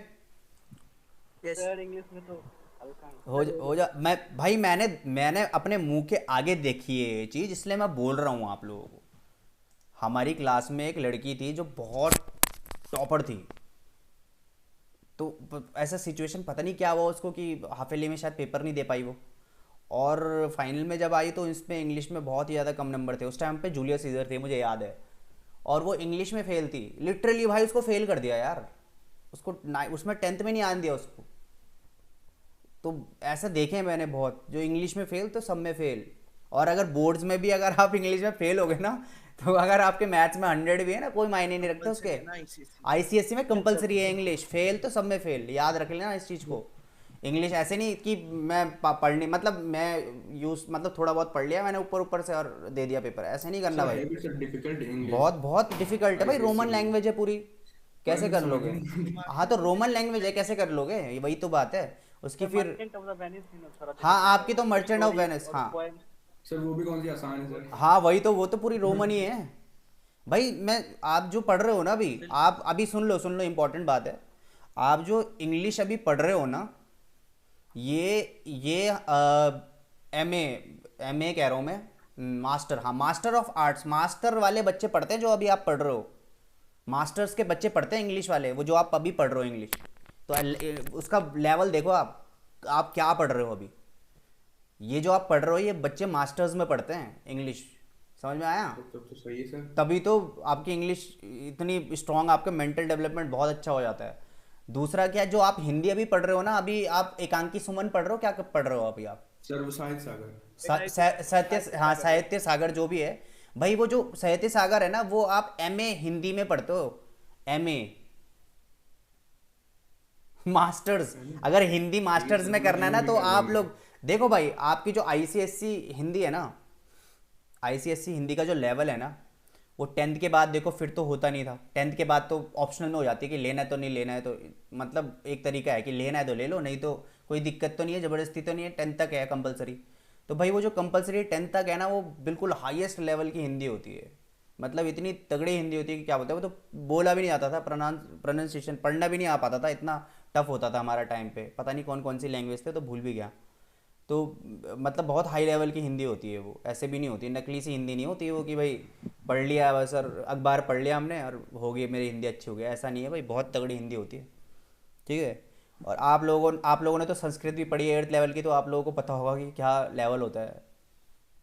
यस सर इंग्लिश में तो हल्का है। हो जा मैंने अपने मुंह के आगे देखी है ये चीज़, इसलिए मैं बोल रहा हूँ आप लोगों को। हमारी क्लास में एक लड़की थी जो बहुत टॉपर थी, तो ऐसा सिचुएशन पता नहीं क्या हुआ उसको कि हाफेली में शायद पेपर नहीं दे पाई वो, और फाइनल में जब आई तो इसमें इंग्लिश में बहुत ही ज़्यादा कम नंबर थे। उस टाइम पे जूलियस सीजर थे, मुझे याद है, और वो इंग्लिश में फेल थी। लिटरली भाई उसको फेल कर दिया यार, उसको उसमें 10th में नहीं आने दिया उसको। तो ऐसा देखे मैंने बहुत, जो इंग्लिश में फेल तो सब में फेल। और अगर बोर्ड्स में भी अगर आप इंग्लिश में फेल हो गए ना, तो अगर आपके मैथ्स में 100 भी है ना, कोई मायने नहीं रखता उसके। ICSE में कंपलसरी है इंग्लिश, फेल तो सब में फेल, याद रख लेना इस चीज़ को। इंग्लिश ऐसे नहीं कि मैं पढ़ने मतलब मैं यूज मतलब थोड़ा बहुत पढ़ लिया मैंने ऊपर से और दे दिया पेपर, ऐसे नहीं करना भाई। डिफिकल्ट इंग्लिश बहुत डिफिकल्ट है भाई, रोमन लैंग्वेज है पूरी, कैसे कर समझ लोगे? नहीं हाँ तो रोमन लैंग्वेज है, कैसे कर लोगे? वही तो बात है। उसकी फिर मर्चेंट ऑफ द वेनिस थी ना सर। हाँ आपकी तो मर्चेंट ऑफ वेनिस, हाँ सर वो भी कौन सी आसान है सर? हाँ वही तो, वो तो पूरी रोमन ही है भाई। मैं, आप जो पढ़ रहे हो ना अभी, आप अभी सुन लो इंपॉर्टेंट बात है। आप जो इंग्लिश अभी पढ़ रहे हो ना, ये एम ए कह रहा हूँ मैं, मास्टर, हाँ मास्टर ऑफ आर्ट्स, मास्टर वाले बच्चे पढ़ते हैं जो अभी आप पढ़ रहे हो। मास्टर्स के बच्चे पढ़ते हैं इंग्लिश वाले, वो जो आप अभी पढ़ रहे हो इंग्लिश। तो उसका लेवल देखो आप क्या पढ़ रहे हो अभी। ये जो आप पढ़ रहे हो ये बच्चे मास्टर्स में पढ़ते हैं इंग्लिश, समझ में आया? तब तो सही है सर। तभी तो आपकी इंग्लिश इतनी स्ट्रांग, आपका मेंटल डेवलपमेंट बहुत अच्छा हो जाता है। दूसरा क्या, जो आप हिंदी अभी पढ़ रहे हो ना, अभी आप एकांकी सुमन पढ़ रहे हो, क्या पढ़ रहे हो अभी आप? सर वो साहित्य सागर। साहित्य, हाँ साहित्य सागर जो भी है भाई, वो जो साहित्य सागर है ना, वो आप एमए हिंदी में पढ़ते हो। एमए मास्टर्स, अगर हिंदी मास्टर्स में करना है ना तो आप लोग देखो भाई, आपकी जो आईसीएससी हिंदी है ना, आईसीएससी हिंदी का जो लेवल है ना, वो 10th के बाद देखो फिर तो होता नहीं था। 10th के बाद तो ऑप्शनल में हो जाती है कि लेना है तो नहीं लेना है, तो मतलब एक तरीका है कि लेना है तो ले लो, नहीं तो कोई दिक्कत तो नहीं है, ज़बरदस्ती तो नहीं है। 10th तक है कंपलसरी। तो भाई वो जो कंपलसरी 10th तक है ना, वो बिल्कुल हाईएस्ट लेवल की हिंदी होती है। मतलब इतनी तगड़ी हिंदी होती है कि क्या बोलते हैं, वो तो बोला भी नहीं आता था, प्रोनाउंसिएशन पढ़ना भी नहीं आ पाता था, इतना टफ होता था हमारा टाइम पे। पता नहीं कौन कौन सी लैंग्वेज थे, तो भूल भी गया। तो मतलब बहुत हाई लेवल की हिंदी होती है वो, ऐसे भी नहीं होती, नकली सी हिंदी नहीं होती वो कि भाई पढ़ लिया बस और अखबार पढ़ लिया हमने और हो गई मेरी हिंदी अच्छी हो गई, ऐसा नहीं है भाई, बहुत तगड़ी हिंदी होती है। ठीक है। और आप लोगों ने तो संस्कृत भी पढ़ी है 8th लेवल की, तो आप लोगों को पता होगा कि क्या लेवल होता है।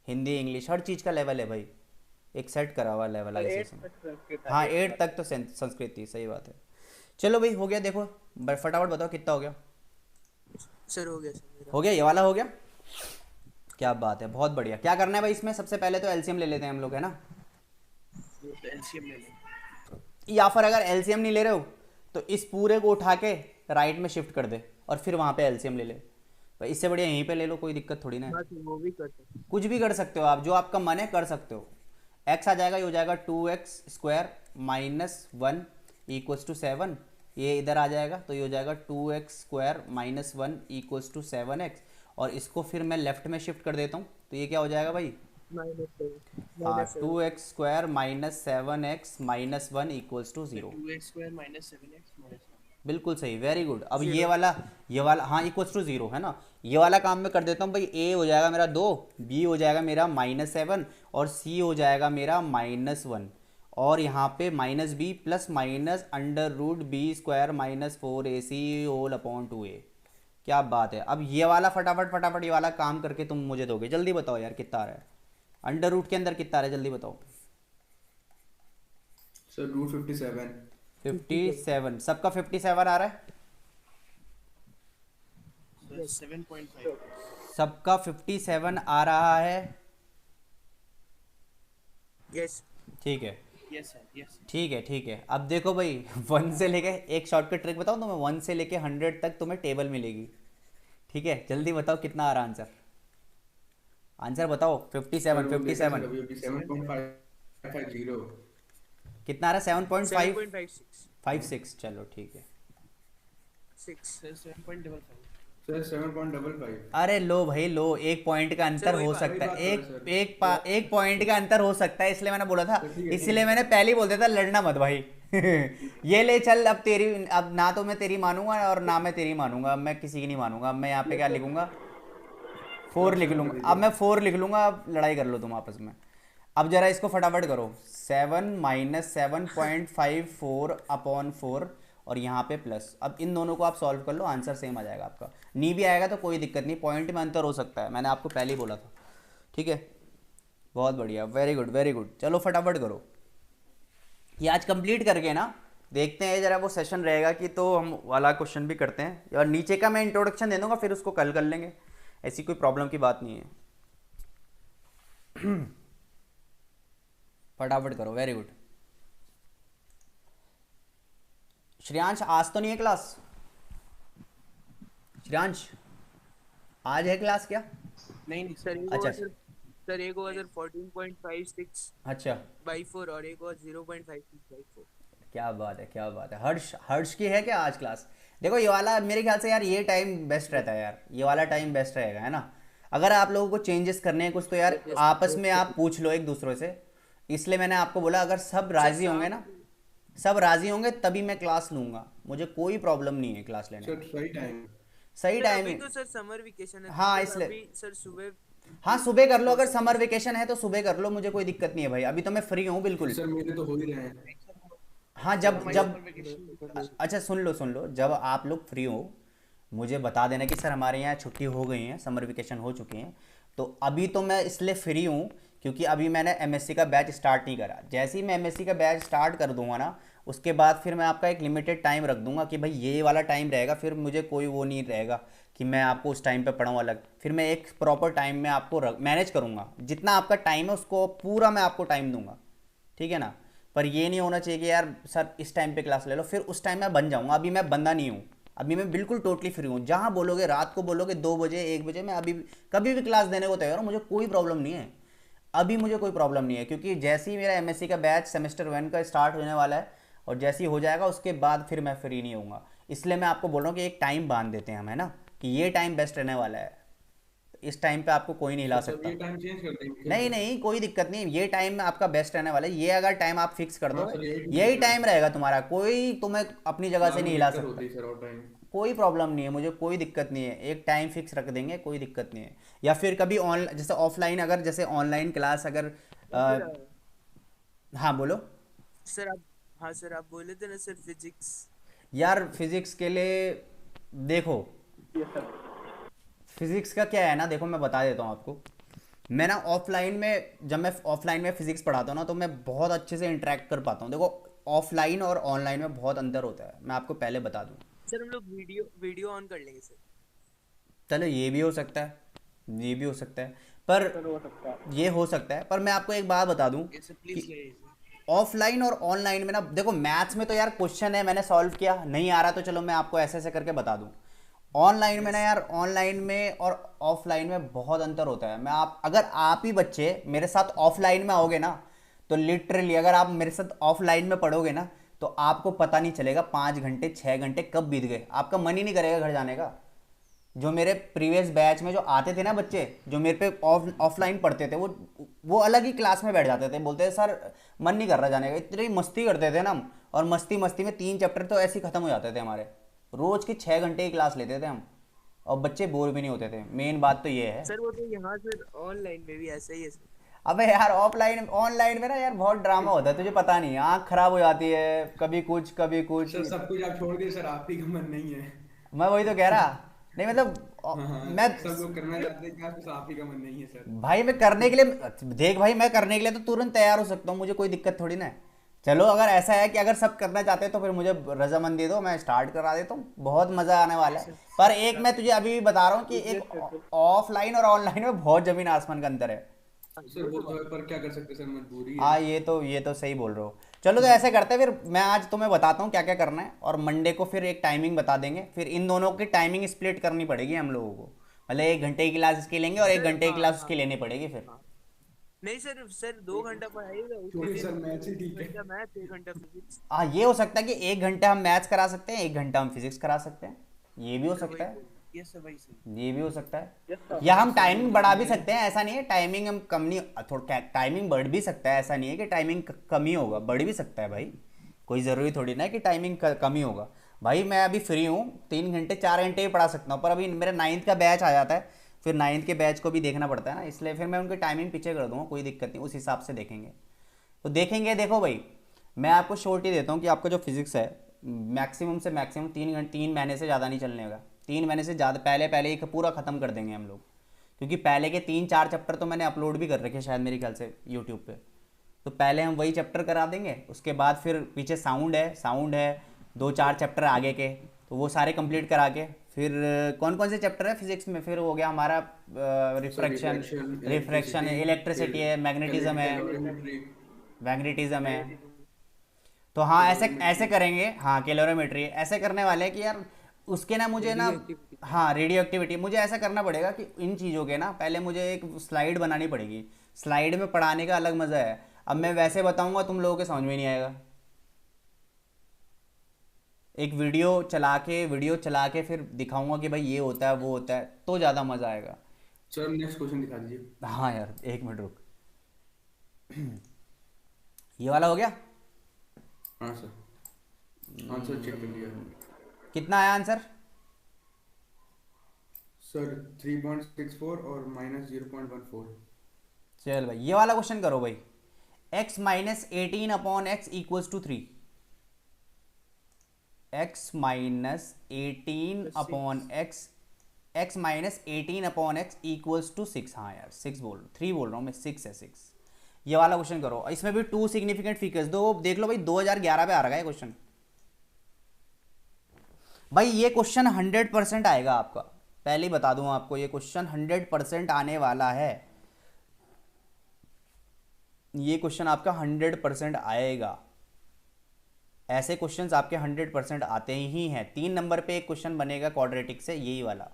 हिंदी इंग्लिश हर चीज़ का लेवल है भाई, एक सेट करा हुआ लेवल है एट इसी में। तक संस्कृत है, हाँ eighth 8th तक तो संस्कृत थी, सही बात है। चलो भाई हो गया, देखो फटाफट बताओ कितना हो गया। सर हो गया सर मेरा। हो गया, ये वाला हो गया, क्या बात है, बहुत बढ़िया। क्या करना है भाई इसमें, सबसे पहले तो एलसीएम ले लेते हैं हम लोग, है ना? एलसीएम ले लो। या फिर अगर एलसीएम नहीं ले रहे हो तो इस पूरे को उठा के राइट में शिफ्ट कर दे और फिर वहाँ पे एलसीएम ले ले भाई, इससे बढ़िया यहीं पे ले लो, कोई दिक्कत थोड़ी ना है। हाँ सर वो भी कर सकते कुछ भी कर सकते हो आप, जो आपका मन है कर सकते हो। एक्स आ जाएगा, ये हो जाएगा 2x² -1 = 7। ये इधर आ जाएगा तो ये हो जाएगा 2x² -1 = 7x। और इसको फिर मैं लेफ्ट में शिफ्ट कर देता हूँ, तो ये क्या हो जाएगा भाई? हाँ, 2x² -7x -1 = 0। 2x² -7x बिल्कुल सही, वेरी गुड। अब ये वाला हाँ = 0 है ना। ये वाला काम मैं कर देता हूँ भाई। a हो जाएगा मेरा 2, b हो जाएगा मेरा -7 और c हो जाएगा मेरा -1। और यहाँ पे -b + -√b² -4ac (2a). क्या बात है। अब ये वाला फटाफट ये वाला काम करके तुम मुझे दोगे, जल्दी बताओ यार कितना आ रहा है। अंडर रूट के अंदर कितना आ रहा है, जल्दी बताओ। Sir root 57। 57, सबका 57 आ रहा है। 7.5। सबका 57 आ रहा है। यस ठीक है, यस सर, यस। ठीक है। अब देखो भाई 1 से लेके, एक शॉर्टकट ट्रिक बताऊँ तुम्हें, 1 से लेके 100 तक तुम्हें टेबल मिलेगी। ठीक है, जल्दी बताओ कितना आ रहा आंसर। आंसर बताओ। 57 7.550। कितना आ रहा है? 7.556। 7.56 चलो ठीक है। 6 सर 7.55। सर 7.55। अरे लो भाई लो, एक पॉइंट का अंतर वही हो बात- सकता है, वही बात है, एक पॉइंट का अंतर हो सकता है, इसलिए मैंने बोला था, ठीक है, इसलिए मैंने पहले ही बोल दिया था लड़ना मत भाई। ये ले चल, अब ना तो मैं तेरी मानूंगा और ना मैं तेरी मानूंगा, अब मैं किसी की नहीं मानूंगा। अब मैं यहाँ पे क्या लिखूंगा, 4 लिख लूंगा। अब मैं 4 लिख लूंगा, अब लड़ाई कर लो तुम आपस में। अब जरा इसको फटाफट करो। 7 - 7.54/4 और यहाँ पे प्लस। अब इन दोनों को आप सॉल्व कर लो, आंसर सेम आ जाएगा आपका। नहीं भी आएगा तो कोई दिक्कत नहीं, पॉइंट में अंतर हो सकता है, मैंने आपको पहले ही बोला था। ठीक है, बहुत बढ़िया, वेरी गुड वेरी गुड। चलो फटाफट करो, ये आज कंप्लीट करके ना देखते हैं जरा, वो सेशन रहेगा कि तो हम वाला क्वेश्चन भी करते हैं, और नीचे का मैं इंट्रोडक्शन दे दूंगा, फिर उसको कल कर लेंगे, ऐसी कोई प्रॉब्लम की बात नहीं है। फटाफट करो, वेरी गुड। श्रेयांश आज तो नहीं है क्लास? श्रेयांश आज है क्लास क्या? नहीं सर एक अच्छा। होगा सर एक होगा सर 14.56 अच्छा by 4 और एक होगा 0.56 by 4। क्या बात है, क्या बात है। हर्ष, हर्ष की है क्या आज क्लास? देखो ये वाला मेरे ख्याल से यार ये टाइम बेस्ट रहता है यार, ये वाला टाइम बेस्ट रहेगा, है ना। अगर आप लोगों को चेंजेस करने हैं कुछ तो यार आपस में आप पूछ लो एक दूसरे से। इसलिए मैंने आपको बोला अगर सब सर राजी होंगे ना, सब राजी होंगे तभी मैं क्लास लूंगा, मुझे कोई प्रॉब्लम नहीं है क्लास लेने में। सर सही टाइम। सही सर टाइम अभी है। तो सर समर वेकेशन है, तो हाँ सर इसलिए, अभी सर सुबह हाँ सुबह कर लो, अगर समर वेकेशन है तो सुबह कर लो, मुझे कोई दिक्कत नहीं है भाई, अभी तो मैं फ्री हूँ बिल्कुल। सर मेरे तो हो ही रहे हैं। हाँ सर जब हमारी जब समर वेकेशन अच्छा सुन लो सुन लो, जब आप लोग फ्री हो मुझे बता देना कि सर हमारे यहाँ छुट्टी हो गई है, समर वेकेशन हो चुकी हैं। तो अभी तो मैं इसलिए फ्री हूँ क्योंकि अभी मैंने एमएससी का बैच स्टार्ट नहीं करा। जैसे ही मैं एमएससी का बैच स्टार्ट कर दूंगा ना, उसके बाद फिर मैं आपका एक लिमिटेड टाइम रख दूंगा कि भाई ये वाला टाइम रहेगा, फिर मुझे कोई वो नहीं रहेगा कि मैं आपको उस टाइम पे पढ़ाऊँ अलग। फिर मैं एक प्रॉपर टाइम में आपको मैनेज करूँगा, जितना आपका टाइम है उसको पूरा मैं आपको टाइम दूंगा, ठीक है ना। पर ये नहीं होना चाहिए कि यार सर इस टाइम पे क्लास ले लो, फिर उस टाइम मैं बन जाऊँगा। अभी मैं बंदा नहीं हूँ, अभी मैं बिल्कुल टोटली फ्री हूँ। जहाँ बोलोगे, रात को बोलोगे 2 बजे 1 बजे, मैं अभी कभी भी क्लास देने को तैयार हूँ, मुझे कोई प्रॉब्लम नहीं है। अभी मुझे कोई प्रॉब्लम नहीं है क्योंकि जैसे ही मेरा एमएससी का बैच सेमेस्टर 1 का स्टार्ट होने वाला है और जैसे ही हो जाएगा उसके बाद फिर मैं फ्री नहीं होऊंगा। इसलिए मैं आपको बोल रहा हूँ कि एक टाइम बांध देते हैं हम, है ना, कि ये टाइम बेस्ट रहने वाला है। इस टाइम पे आपको कोई नहीं हिला तो सर सकता। ये टाइम चेंज कर देंगे क्या नहीं सर? नहीं कोई दिक्कत नहीं, ये टाइम आपका बेस्ट रहने वाला है। ये अगर टाइम आप फिक्स कर हाँ दो, सर यही ठीक यही रहेगा। टाइम रहेगा तुम्हारा, कोई तुम्हें अपनी जगह से बाद नहीं में हिला दिक्कत सकता। होती है सर और टाइम। कोई प्रॉब्लम नहीं है, मुझे कोई दिक्कत नहीं है, एक टाइम फिक्स रख देंगे, कोई दिक्कत नहीं है। या फिर कभी ऑन जैसे ऑफलाइन, अगर जैसे ऑनलाइन क्लास अगर सर हाँ बोलो। सर आप, हाँ सर आप बोले थे ना सर फिजिक्स। यार फिजिक्स के लिए देखो, यस सर। फिजिक्स का क्या है ना, देखो मैं बता देता हूँ आपको। मैं ना ऑफलाइन में, जब मैं ऑफलाइन में फिजिक्स पढ़ाता हूँ ना, तो मैं बहुत अच्छे से इंटरेक्ट कर पाता हूँ। देखो ऑफलाइन और ऑनलाइन में बहुत अंतर होता है, मैं आपको पहले बता दूँ। सर हम लोग वीडियो वीडियो ऑन कर लेंगे सर। चलो ये भी हो सकता है, ये भी हो सकता है, पर सर हो सकता है। ये हो सकता है, पर मैं आपको एक बात बता दूं ये सर कि प्लीज ले ऑफलाइन और ऑनलाइन में ना, देखो मैथ्स में तो यार क्वेश्चन है, मैंने सॉल्व किया, नहीं आ रहा तो चलो मैं आपको ऐसे ऐसे करके बता दूं। ऑनलाइन में ना यार, ऑनलाइन में और ऑफलाइन में बहुत अंतर होता है। मैं आप अगर आप ही बच्चे मेरे साथ ऑफलाइन में आओगे ना, तो लिटरली अगर आप मेरे साथ ऑफलाइन में पढ़ोगे ना, तो आपको पता नहीं चलेगा 5 घंटे 6 घंटे कब बीत गए, आपका मन ही नहीं करेगा घर जाने का। जो मेरे प्रीवियस बैच में जो आते थे ना बच्चे, जो मेरे पे ऑफलाइन पढ़ते थे, वो अलग ही क्लास में बैठ जाते थे, बोलते थे सर मन नहीं कर रहा जाने का। इतनी मस्ती करते थे ना हम, और मस्ती मस्ती में 3 चैप्टर तो ऐसे ही खत्म हो जाते थे हमारे। रोज की 6 घंटे की क्लास लेते थे हम, और बच्चे बोर भी नहीं होते थे। मेन बात तो ये है। सर वो तो यहाँ सर ऑनलाइन में भी ऐसा ही है सर। अबे यार ऑफलाइन ऑनलाइन में ना यार बहुत ड्रामा होता है, तुझे पता नहीं, आँख खराब हो जाती है, कभी कुछ कभी कुछ। सर सब कुछ आप छोड़ दिए सर, आप ही का मन नहीं है। मैं वही तो कह रहा, नहीं मतलब हाँ हाँ मैं, सब लोग करना चाहते हैं क्या, बस आप ही का मन नहीं है सर। भाई मैं करने के लिए, देख भाई मैं करने के लिए तो तुरंत तैयार हो सकता हूँ, मुझे कोई दिक्कत थोड़ी ना है। चलो अगर ऐसा है कि अगर सब करना चाहते हैं तो फिर मुझे रजामंदी दो, मैं स्टार्ट करा देता हूँ, बहुत मजा आने वाला है। पर एक मैं तुझे अभी भी बता रहा हूँ कि एक ऑफलाइन और ऑनलाइन में बहुत जमीन आसमान का अंतर है। सर वो तो है, पर क्या कर सकते हैं सर, मजबूरी है। हाँ ये तो सही बोल रहे हो। चलो तो ऐसे करते हैं, फिर मैं आज तुम्हें बताता हूँ क्या क्या करना है, और मंडे को फिर एक टाइमिंग बता देंगे। फिर इन दोनों की टाइमिंग स्प्लिट करनी पड़ेगी हम लोगों को, मतलब 1 घंटे की क्लास इसकी लेंगे और 1 घंटे की हाँ क्लास हाँ उसकी लेनी पड़ेगी फिर। हाँ। नहीं सर, सर 2 घंटा पढ़ाइएगा, उसी छोड़िए सर दिन मैच ही ठीक है। 1 घंटा मैथ 1 घंटा फिजिक्स। हाँ ये हो सकता है कि 1 घंटा हम मैथ्स करा सकते हैं, 1 घंटा हम फिजिक्स करा सकते हैं, ये भी हो सर सकता वही है, ये सर वही सर। ये भी हो सकता है। Yes sir. या हम टाइमिंग बढ़ा भी सकते हैं, ऐसा नहीं है टाइमिंग हम कम नहीं, थोड़ा टाइमिंग बढ़ भी सकता है, ऐसा नहीं है कि टाइमिंग कम ही होगा, बढ़ भी सकता है भाई। कोई ज़रूरी थोड़ी ना है कि टाइमिंग कम ही होगा। भाई मैं अभी फ्री हूँ, 3 घंटे 4 घंटे भी पढ़ा सकता हूँ, पर अभी मेरा 9th का बैच आ जाता है, फिर 9th के बैच को भी देखना पड़ता है ना, इसलिए फिर मैं उनकी टाइमिंग पीछे कर दूँगा, कोई दिक्कत नहीं, उस हिसाब से देखेंगे। तो देखेंगे, देखो भाई मैं आपको शॉर्ट ही देता हूँ कि आपका जो फिजिक्स है मैक्सिमम से मैक्सिमम 3 महीने से ज़्यादा नहीं चलने होगा। 3 महीने से ज़्यादा पहले ही पूरा ख़त्म कर देंगे हम लोग, क्योंकि पहले के 3-4 चैप्टर तो मैंने अपलोड भी कर रखे शायद मेरे ख्याल से यूट्यूब पे। तो पहले हम वही चैप्टर करा देंगे, उसके बाद फिर पीछे साउंड है 2-4 चैप्टर आगे के, तो वो सारे कंप्लीट करा के फिर कौन कौन से चैप्टर है फिजिक्स में, फिर हो गया हमारा रिफ्रैक्शन है, इलेक्ट्रिसिटी है, मैग्नेटिज्म है। तो हाँ ऐसे ऐसे करेंगे, हाँ कैलोरीमेट्री, ऐसे करने वाले हैं कि यार उसके ना मुझे ना, रेडियो एक्टिविटी। हाँ रेडियो एक्टिविटी, मुझे ऐसा करना पड़ेगा कि इन चीज़ों के ना पहले मुझे एक स्लाइड बनानी पड़ेगी। स्लाइड में पढ़ाने का अलग मज़ा है, अब मैं वैसे बताऊंगा तुम लोगों के समझ में नहीं आएगा, एक वीडियो चला के फिर दिखाऊंगा कि भाई ये होता है वो होता है, तो ज़्यादा मज़ा आएगा। सर नेक्स्ट क्वेश्चन दिखा दीजिए। हाँ यार, एक मिनट रुक। ये वाला हो गया। हाँ सर, आंसर चेक कर लिया। कितना आया आंसर? सर 3.64 और -0.14। चल भाई ये वाला क्वेश्चन करो भाई। x minus 18 upon x equals to 3। x minus 18 upon X minus 18 upon x equals to 6। हाँ यार 6 बोल 3 बोल रहा हूँ मैं, 6 है 6। ये वाला क्वेश्चन करो। इसमें भी 2 सिग्निफिकेंट फिगर्स दो। देख लो भाई 2011 पे आ रहा है क्वेश्चन। भाई ये क्वेश्चन 100% आएगा आपका, पहले ही बता दूं आपको, ये क्वेश्चन 100% आने वाला है। ये क्वेश्चन आपका 100% आएगा। ऐसे क्वेश्चंस आपके 100% आते ही हैं। 3 नंबर पे एक क्वेश्चन बनेगा क्वाड्रेटिक से, यही वाला,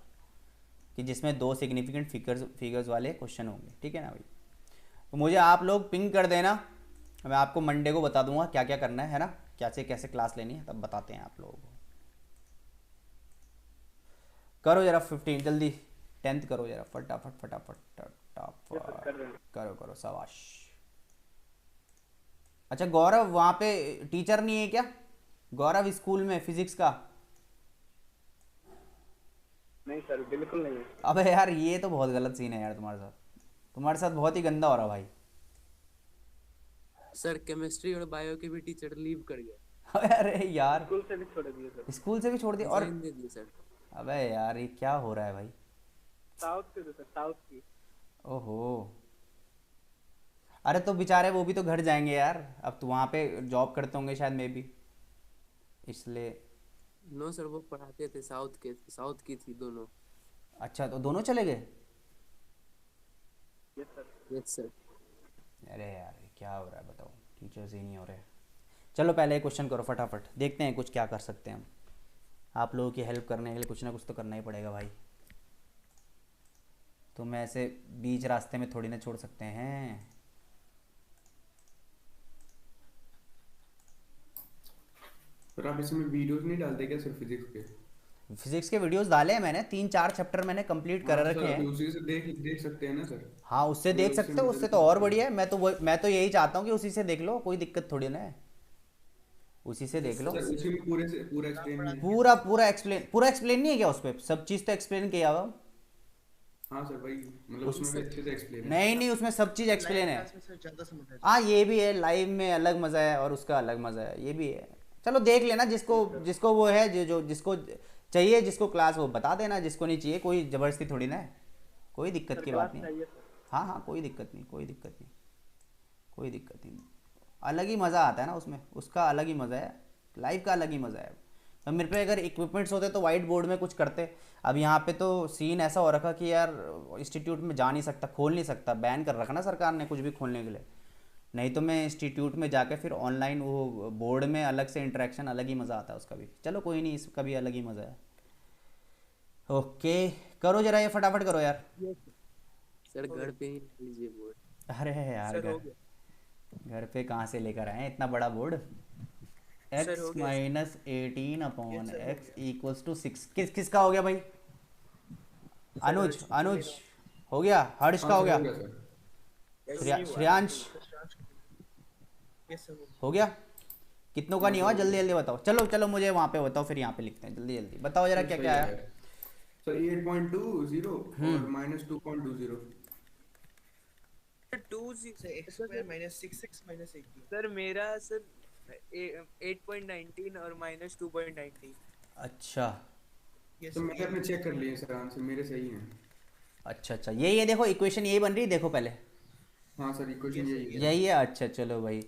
कि जिसमें 2 सिग्निफिकेंट फिगर्स वाले क्वेश्चन होंगे। ठीक है ना भाई? तो मुझे आप लोग पिंग कर देना, मैं आपको मंडे को बता दूंगा क्या क्या करना है ना, कैसे कैसे क्लास लेनी है, तब बताते हैं आप लोगों को। करो जरा 15 जल्दी, 10th करो जरा फटाफट फटाफट फटाफट करो शाबाश। अच्छा गौरव, वहाँ पे टीचर नहीं है क्या गौरव स्कूल में फिजिक्स का? नहीं सर, बिल्कुल नहीं है। अबे यार ये तो बहुत गलत सीन है यार तुम्हारे साथ बहुत ही गंदा हो रहा भाई। सर केमिस्ट्री और बायो के भी टीचर लीव कर गया। अरे यार स्कूल से भी छोड़ दिए सर। स्कूल से भी छोड़ दिया और Resign दे दिए सर। अबे यार ये क्या हो रहा है भाई? साउथ की तो सर, साउथ की। ओहो, अरे तो बेचारे वो भी तो घर जाएंगे यार, अब तो वहाँ पे जॉब करते होंगे शायद मे बी, इसलिए। नो सर, वो पढ़ाते थे साउथ की थी दोनों। अच्छा तो दोनों चले गए? Yes sir. Yes sir. अरे यार ये क्या हो रहा है बताओ, टीचर्स ही नहीं हो रहे। चलो पहले क्वेश्चन करो फटाफट, देखते हैं कुछ क्या कर सकते हैं हम। आप लोगों की हेल्प करने के लिए कुछ ना कुछ तो करना ही पड़ेगा भाई, तो मैं ऐसे बीच रास्ते में थोड़ी ना छोड़ सकते हैं। पर आप इसमें वीडियोस नहीं डालते क्या सर फिजिक्स के? फिजिक्स के वीडियोस डाले हैं मैंने, 3-4 चैप्टर मैंने कंप्लीट कर हाँ रखे सर, हैं। अभी उसी से देख सकते हैं ना सर? हाँ उससे तो देख उससे सकते हो, उससे मतलब तो और बढ़िया है। मैं तो यही चाहता हूँ कि उसी से देख लो, कोई दिक्कत थोड़ी ना है, उसी से देख लो। सर उसी में पूरा एक्सप्लेन नहीं है। पूरा एक्सप्लेन नहीं है क्या उस पर? सब चीज़ तो एक्सप्लेन किया हुआ। हाँ सर भाई, मतलब उसमें भी अच्छे से एक्सप्लेन है। नहीं उसमें सब चीज़ एक्सप्लेन है। क्लास में सर ज्यादा समझ आता हाँ ये भी है, लाइव में अलग मज़ा है और उसका अलग मज़ा है, ये भी है। चलो देख लेना, जिसको वो है, जो जिसको चाहिए, जिसको क्लास, वो बता देना, जिसको नहीं चाहिए कोई ज़बरदस्ती थोड़ी ना है, कोई दिक्कत की बात नहीं। चाहिए सर। हाँ कोई दिक्कत नहीं। अलग ही मज़ा आता है ना उसमें, उसका अलग ही मज़ा है, लाइव का अलग ही मज़ा है। तो मेरे पे अगर इक्विपमेंट्स होते तो वाइट बोर्ड में कुछ करते। अब यहाँ पे तो सीन ऐसा हो रखा कि यार इंस्टीट्यूट में जा नहीं सकता, खोल नहीं सकता, बैन कर रखा ना सरकार ने कुछ भी खोलने के लिए। नहीं तो मैं इंस्टीट्यूट में जाके फिर ऑनलाइन वो बोर्ड में अलग से इंटरेक्शन, अलग ही मज़ा आता है उसका भी। चलो कोई नहीं, इसका भी अलग ही मज़ा है। ओके करो जरा ये फटाफट करो यार। सर घर पे ही लीजिए बोर्ड। अरे यार सर हो गया। घर पे कहाँ से लेकर आए इतना बड़ा बोर्ड? सर, हो x गया। Minus 18 upon x equals to 6। किसका हो गया भाई? अनुज हो गया, हर्ष का हाँ हो सर, गया, सर। Shreyansh yes sir. हो गया? कितनों का नहीं हुआ? जल्दी जल्दी बताओ। चलो मुझे वहाँ पे बताओ, फिर यहाँ पे लिखते हैं। जल्दी जल्दी बताओ जरा क्या क्या है। सर 8.20 और -2.20। Sir x square minus 6x minus 18। Sir मेरा सर 8.19 और -2.19। अच्छा यस तो मैंने अपने चेक कर लिए सर, आंसर मेरे सही हैं। अच्छा ये देखो इक्वेशन यही बन रही है, देखो पहले हाँ सर, इक्वेशन यही है। यही है। अच्छा चलो भाई,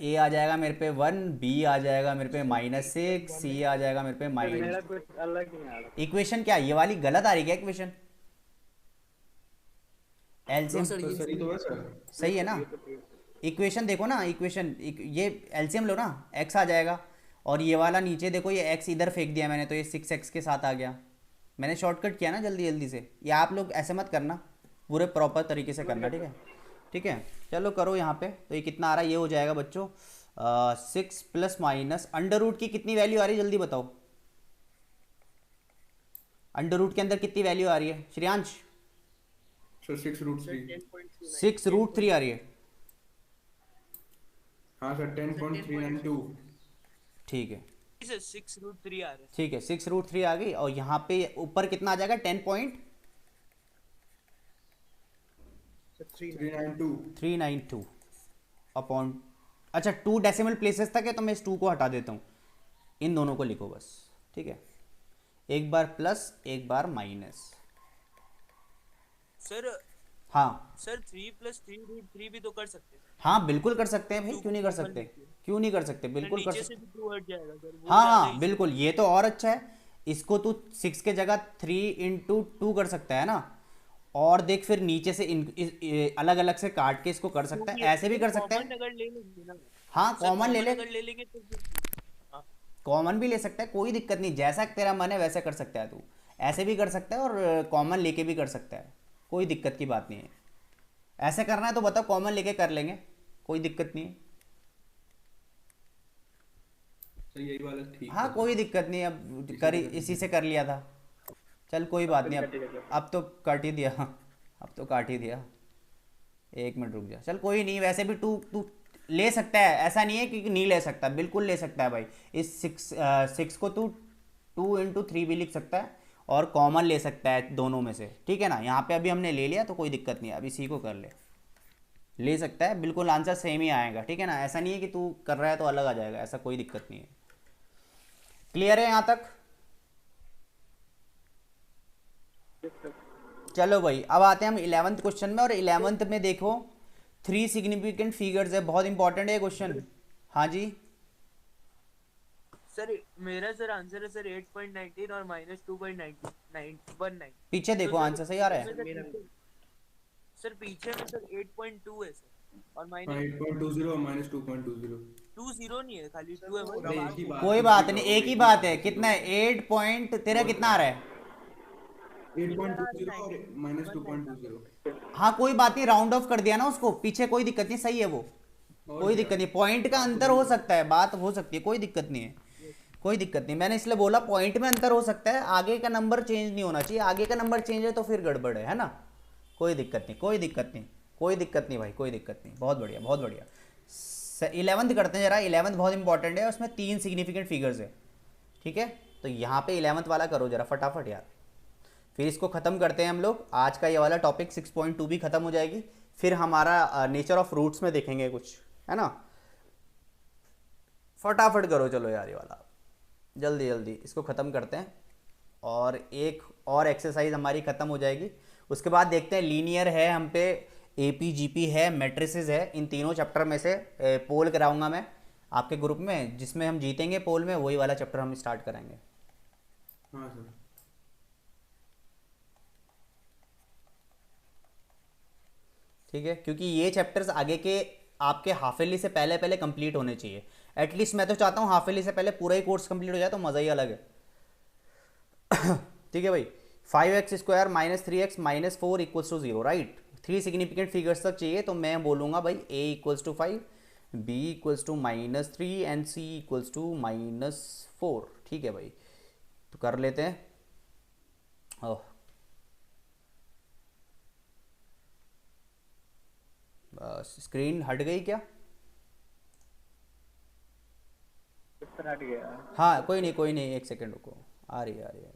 ए आ जाएगा मेरे पे 1, बी आ जाएगा मेरे पे -6, सी आ जाएगा मेरे पे मेरा कुछ अलग ही आ रहा। इक्वेशन क्या ये वाली गलत आ रही है क्या इक्वेशन? एलसीएम सर, तो सही तो है सर। सही है ना? इक्वेशन देखो ना, ये एलसीएम लो ना, एक्स आ जाएगा, और ये वाला नीचे देखो, ये एक्स इधर फेंक दिया मैंने तो ये 6x के साथ आ गया। मैंने शॉर्टकट किया ना जल्दी जल्दी से। ये आप लोग ऐसे मत करना, पूरे प्रॉपर तरीके से करना, ठीक है? चलो करो यहाँ पे। तो ये कितना आ रहा है? ये हो जाएगा बच्चों 6 प्लस माइनस अंडर रूट की कितनी वैल्यू आ रही है जल्दी बताओ। अंडर रूट के अंदर कितनी वैल्यू आ रही है श्रेयांश? सर 6√3। 6√3 आ रही है। हाँ सर 10.392। ठीक है सर 6√3 आ रहा है। ठीक है 6√3 आ गई और यहाँ पे ऊपर कितना आ जाएगा 392। 10.392 अपॉन, अच्छा 2 डेसिमल प्लेसेस तक है तो मैं इस 2 को हटा देता हूँ, इन दोनों को लिखो बस। ठीक है, एक बार प्लस एक बार माइनस। सर हाँ सर 3 + 3√3 भी तो कर सकते हैं। हाँ बिल्कुल कर सकते हैं भाई, Two क्यों नहीं कर common सकते, लेके। क्यों नहीं कर सकते, सर बिल्कुल कर नीचे सकते। से भी 2 हट जाएगा सर, वो हाँ ज्यादा हाँ ही बिल्कुल, ये तो और अच्छा है। इसको तू 6 के जगह 3 × 2 कर सकता है ना, और देख फिर नीचे से अलग अलग से काट के इसको कर सकता है, ऐसे भी कर सकता कॉमन है। अगर ले लेंगे ना हाँ सर, कॉमन ले ले, अगर ले लेंगे तो हाँ, कॉमन भी ले सकता है, कोई दिक्कत नहीं, जैसा तेरा मन है वैसे कर सकता है तू। ऐसे भी कर सकता है और कॉमन लेके भी कर सकता है, कोई दिक्कत की बात नहीं है। ऐसे करना है तो बताओ, कॉमन लेके कर लेंगे, कोई दिक्कत नहीं है। सर यही वाला ठीक हाँ था। कोई दिक्कत नहीं, अब कर इसी से कर लिया था, चल कोई बात नहीं। अब तो काट ही दिया, अब तो काट ही दिया। 1 मिनट रुक जा, चल कोई नहीं, वैसे भी तू तू ले सकता है, ऐसा नहीं है कि नहीं ले सकता, बिल्कुल ले सकता है भाई। इस 6 को तू 2 × 3 भी लिख सकता है और कॉमन ले सकता है दोनों में से, ठीक है ना। यहाँ पे अभी हमने ले लिया तो कोई दिक्कत नहीं है, अब इसी को कर ले सकता है, बिल्कुल आंसर सेम ही आएगा, ठीक है ना। ऐसा नहीं है कि तू कर रहा है तो अलग आ जाएगा, ऐसा कोई दिक्कत नहीं है। क्लियर है यहाँ तक? चलो भाई अब आते हैं हम 11th क्वेश्चन में, और 11th में देखो 3 सिग्निफिकेंट फिगर्स है, बहुत इंपॉर्टेंट है क्वेश्चन। हाँ जी सर मेरा सर आंसर है सर 8.19 और -2.19। पीछे देखो, आंसर सही आ रहा है। सर पीछे में सर 8.2 है सर, और हाँ -2.20 8.20 और -2.20। नहीं है, खाली 2 है वो। अरे एक ही बात, कोई बात नहीं, एक ही बात है। कितना है 8 पॉइंट, तेरा कितना आ रहा है? 8.20 और -2.20। हाँ कोई बात नहीं, राउंड ऑफ कर दिया ना उसको, पीछे कोई दिक्कत नहीं, सही है वो, कोई दिक्कत नहीं। पॉइंट का अंतर हो सकता है, बात हो सकती है, कोई दिक्कत नहीं है, कोई दिक्कत नहीं। मैंने इसलिए बोला पॉइंट में अंतर हो सकता है, आगे का नंबर चेंज नहीं होना चाहिए, आगे का नंबर चेंज है तो फिर गड़बड़ है ना। कोई दिक्कत नहीं, कोई दिक्कत नहीं, कोई दिक्कत नहीं भाई, कोई दिक्कत नहीं। बहुत बढ़िया, बहुत बढ़िया। 11th करते हैं जरा, 11th बहुत इंपॉर्टेंट है, उसमें 3 सिग्निफिकेंट फिगर्स है, ठीक है। तो यहाँ पे 11th वाला करो जरा फटाफट यार, फिर इसको ख़त्म करते हैं हम लोग। आज का ये वाला टॉपिक 6.2 भी ख़त्म हो जाएगी, फिर हमारा नेचर ऑफ रूट्स में देखेंगे कुछ, है ना। फटाफट करो चलो यार, ये वाला जल्दी जल्दी इसको ख़त्म करते हैं, और एक और एक्सरसाइज हमारी ख़त्म हो जाएगी। उसके बाद देखते हैं लीनियर है हम पे, AP GP है, मैट्रिसेस है, इन तीनों चैप्टर में से पोल कराऊंगा मैं आपके ग्रुप में, जिसमें हम जीतेंगे पोल में वही वाला चैप्टर हम स्टार्ट करेंगे। हाँ सर। ठीक है, क्योंकि ये चैप्टर्स आगे के आपके हाफ ईयरली से पहले पहले कंप्लीट होने चाहिए। एटलीस्ट मैं तो चाहता हूँ हाफ ईयरली से पहले पूरा ही कोर्स कंप्लीट हो जाए तो मज़ा ही अलग है। ठीक है भाई, 5x² - 3x - 4 = 0, right. 3 significant figures तक चाहिए, तो मैं बोलूँगा भाई a = 5, b = -3 एंड c = -4। ठीक है भाई, तो कर लेते हैं। ओह बस स्क्रीन हट गई क्या? हट गया। हाँ कोई नहीं, कोई नहीं, 1 सेकेंड रुको, आ रही आ रही आ रही।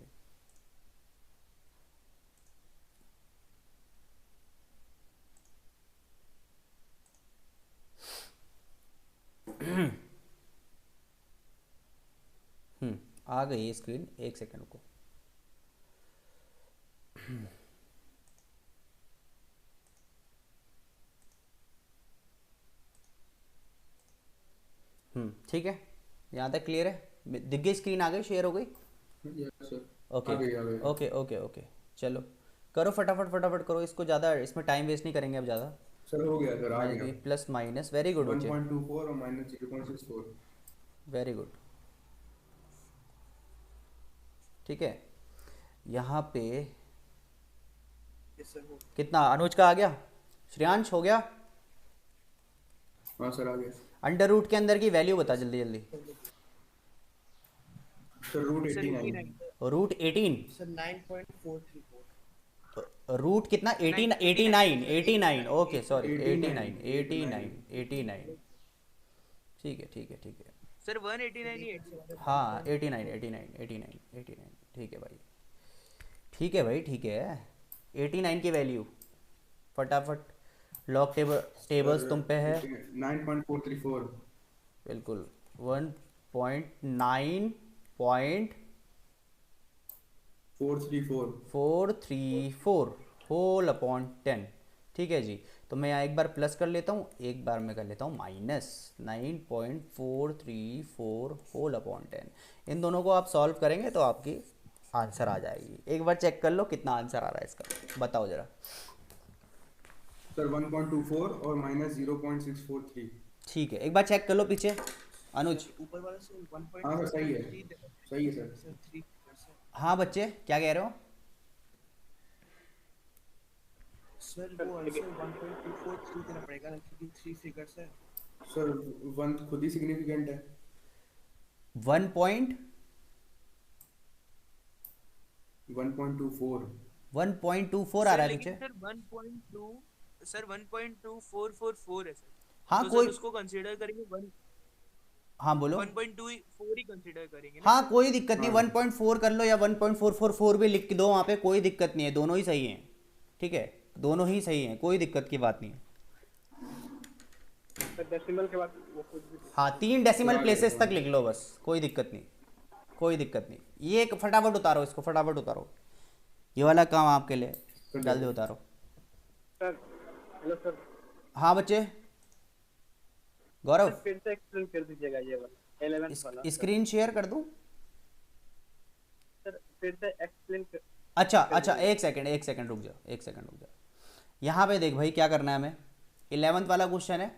आ गई है स्क्रीन, 1 सेकेंड रुको। ठीक है, यहाँ तक क्लियर है, दिख गई स्क्रीन, आ गई, शेयर हो गई। Yes sir. ओके आ गई। ओके ओके ओके, चलो करो फटाफट फटाफट करो इसको, ज़्यादा इसमें टाइम वेस्ट नहीं करेंगे अब ज़्यादा। सर हो गया सर, आ गया। प्लस माइनस, वेरी गुड बच्चे, 1.24 और -0.64। Very good. ठीक है, यहाँ पे कितना अनुज का आ गया, श्रेयांश हो गया। हाँ सर आ गया। अंडर रूट के अंदर की वैल्यू बता जल्दी जल्दी। Sir root sir 89। 89 root 18, sir 9.434। Root कितना 18, 89, 89, ओके सॉरी 89, 89, 89। ठीक है ठीक है ठीक है। सर 189 ही 87। हाँ 89, 89, 89, 89। ठीक है भाई, ठीक है भाई, ठीक है। 89 की वैल्यू फटाफट लॉग टेबल्स तुम पे है। 9.434। बिल्कुल 1.9.434 होल अपॉन 10। ठीक है जी। तो मैं यहाँ एक बार प्लस कर लेता हूँ, एक बार मैं कर लेता हूँ माइनस। 9.434 होल अपॉन 10, इन दोनों को आप सॉल्व करेंगे तो आपकी आंसर आ जाएगी। एक बार चेक कर लो कितना आंसर आ रहा है इसका, बताओ जरा। सर 1.24 और माइनस 0.643। ठीक है, एक बार चेक कर लो पीछे अनुज। ऊपर वाला सर 1.433। हाँ सर सही है, सही है सर। Sir 3 sir. हाँ बच्चे क्या कह रहे हो? सर वो आंसर 1.243 देना पड़ेगा ना, क्योंकि 3 फिगर्स है। सर 1 खुद ही सिग्निफिकेंट है। 1.24 आ रहा है लेकिन पीछे। सर 1.2 सर 1.2444 है सर। हाँ तो कोई, सर उसको कंसीडर करेंगे 1 हाँ बोलो। 1.24 ही कंसीडर करेंगे ना हाँ सर? कोई दिक्कत नहीं, हाँ 1.4 कर लो या 1.444 भी लिख दो वहाँ पे, कोई दिक्कत नहीं है, दोनों ही सही हैं। ठीक है, दोनों ही सही हैं, कोई दिक्कत की बात नहीं है। सर डेसिमल के बाद वो कुछ भी हाँ 3 डेसिमल आगे प्लेसेस बताओ। तक लिख लो बस, कोई दिक्कत नहीं, कोई दिक्कत नहीं। ये एक फटाफट उतारो, इसको फटाफट उतारो, ये वाला काम आपके लिए, जल्दी उतारो। सर। Hello sir. हाँ बच्चे, गौरव सर फिर से एक्सप्लेन कर दीजिएगा ये वाला 11th वाला। स्क्रीन शेयर कर दूँ? सर फिर से एक्सप्लेन कर। अच्छा अच्छा, एक सेकंड रुक जाओ, एक सेकंड रुक जाओ। यहाँ पे देख भाई क्या करना है हमें, 11th वाला क्वेश्चन है,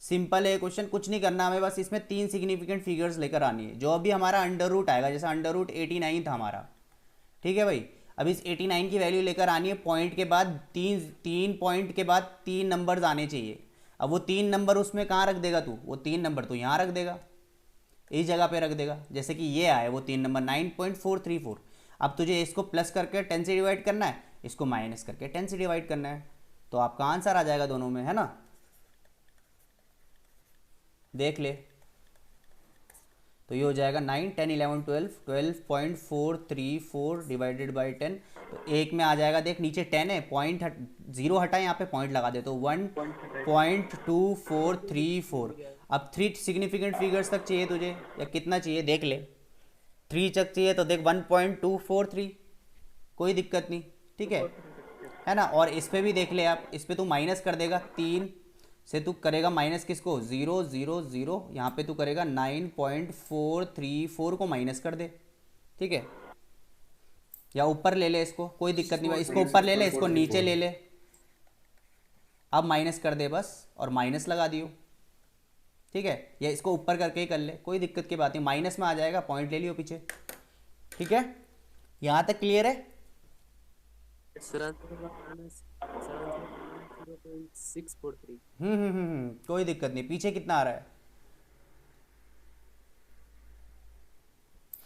सिंपल है क्वेश्चन, कुछ नहीं करना हमें, बस इसमें 3 सिग्निफिकेंट फिगर्स लेकर आनी है। जो अभी हमारा अंडर रूट आएगा, जैसे अंडर रूट 89 था हमारा, ठीक है भाई, अब इस 89 की वैल्यू लेकर आनी है। पॉइंट के बाद तीन पॉइंट के बाद 3 नंबर्स आने चाहिए। अब वो 3 नंबर उसमें कहाँ रख देगा तू? वो 3 नंबर तो यहाँ रख देगा, इस जगह पे रख देगा, जैसे कि ये आए वो 3 नंबर 9.434। अब तुझे इसको प्लस करके 10 से डिवाइड करना है, इसको माइनस करके 10 से डिवाइड करना है, तो आपका आंसर आ जाएगा दोनों में, है ना? देख ले, तो ये हो जाएगा 9, 10, 11, 12, 12.434 डिवाइडेड बाई 10। तो एक में आ जाएगा, देख नीचे 10 है, पॉइंट जीरो हटा, यहाँ पे पॉइंट लगा दे तो 1.2434। अब 3 सिग्निफिकेंट फिगर्स तक चाहिए तुझे, या कितना चाहिए देख ले। 3 तक चाहिए तो देख 1.243, कोई दिक्कत नहीं, ठीक है ना? और इस पे भी देख ले आप, इस पे तू माइनस कर देगा, 3 से तू करेगा माइनस किसको? 0, 0, 0, यहाँ पे तू करेगा 9.434 को माइनस कर दे, ठीक है? या ऊपर ले ले इसको, कोई दिक्कत नहीं भाई, इसको ऊपर ले ले, इसको नीचे ले ले, अब माइनस कर दे बस, और माइनस लगा दियो, ठीक है? या इसको ऊपर करके ही कर ले, कोई दिक्कत की बात नहीं, माइनस में आ जाएगा, पॉइंट ले लियो पीछे, ठीक है? यहाँ तक क्लियर है? Sir answer minus 0.643। कोई दिक्कत नहीं, पीछे कितना आ रहा है?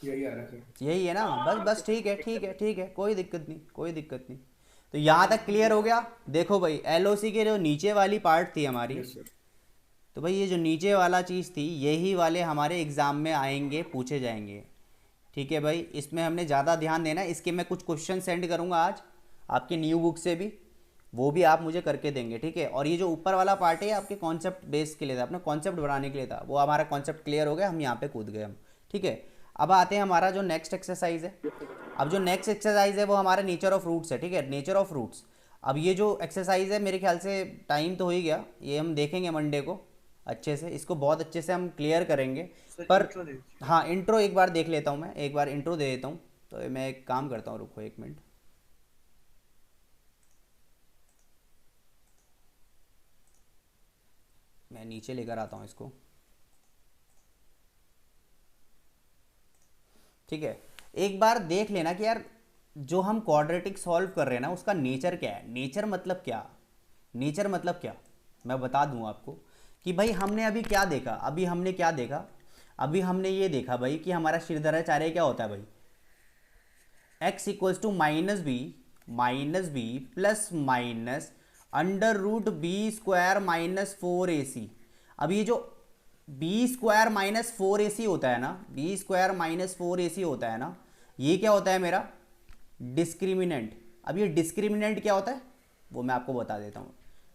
यही आ रहा है सर। यही है ना? बस बस, ठीक है ठीक है ठीक है, कोई दिक्कत नहीं, कोई दिक्कत नहीं। तो यहाँ तक क्लियर हो गया। देखो भाई, एलओसी के जो नीचे वाली पार्ट थी हमारी, यस सर। तो भाई ये जो नीचे वाला चीज़ थी, यही वाले हमारे एग्ज़ाम में आएंगे, पूछे जाएंगे, ठीक है भाई? इसमें हमने ज़्यादा ध्यान देना है। इसके मैं कुछ क्वेश्चन सेंड करूँगा आज आपकी न्यू बुक से भी, वो भी आप मुझे करके देंगे, ठीक है? और ये जो ऊपर वाला पार्ट है आपके कॉन्सेप्ट बेस के लिए था, अपने कॉन्सेप्ट बढ़ाने के लिए था, वो हमारा कॉन्सेप्ट क्लियर हो गया, हम यहाँ पे कूद गए हम, ठीक है? अब आते हैं हमारा जो नेक्स्ट एक्सरसाइज है। अब जो नेक्स्ट एक्सरसाइज है वो हमारा नेचर ऑफ रूट्स है, ठीक है? Nature of roots. अब ये जो एक्सरसाइज है मेरे ख्याल से टाइम तो हो ही गया, ये हम देखेंगे मंडे को अच्छे से, इसको बहुत अच्छे से हम क्लियर करेंगे। सर पर intro दे दीजिए। हाँ, इंट्रो एक बार देख लेता हूँ, मैं एक बार इंट्रो दे देता हूँ। तो मैं एक काम करता हूँ, रुको 1 मिनट, मैं नीचे लेकर आता हूँ इसको, ठीक है? एक बार देख लेना कि यार जो हम क्वाड्रेटिक सॉल्व कर रहे हैं ना, उसका नेचर क्या है। नेचर मतलब क्या? नेचर मतलब क्या मैं बता दूं आपको कि भाई हमने अभी क्या देखा, अभी हमने ये देखा भाई कि हमारा शीर्षाचार्य क्या होता है भाई, x equals to minus b plus minus under root b square minus 4ac। अब ये जो बी स्क्वायर माइनस 4ac होता है ना, बी स्क्वायर माइनस 4ac होता है ना, ये क्या होता है मेरा डिस्क्रिमिनेंट। अब ये डिस्क्रिमिनेंट क्या होता है वो मैं आपको बता देता हूँ।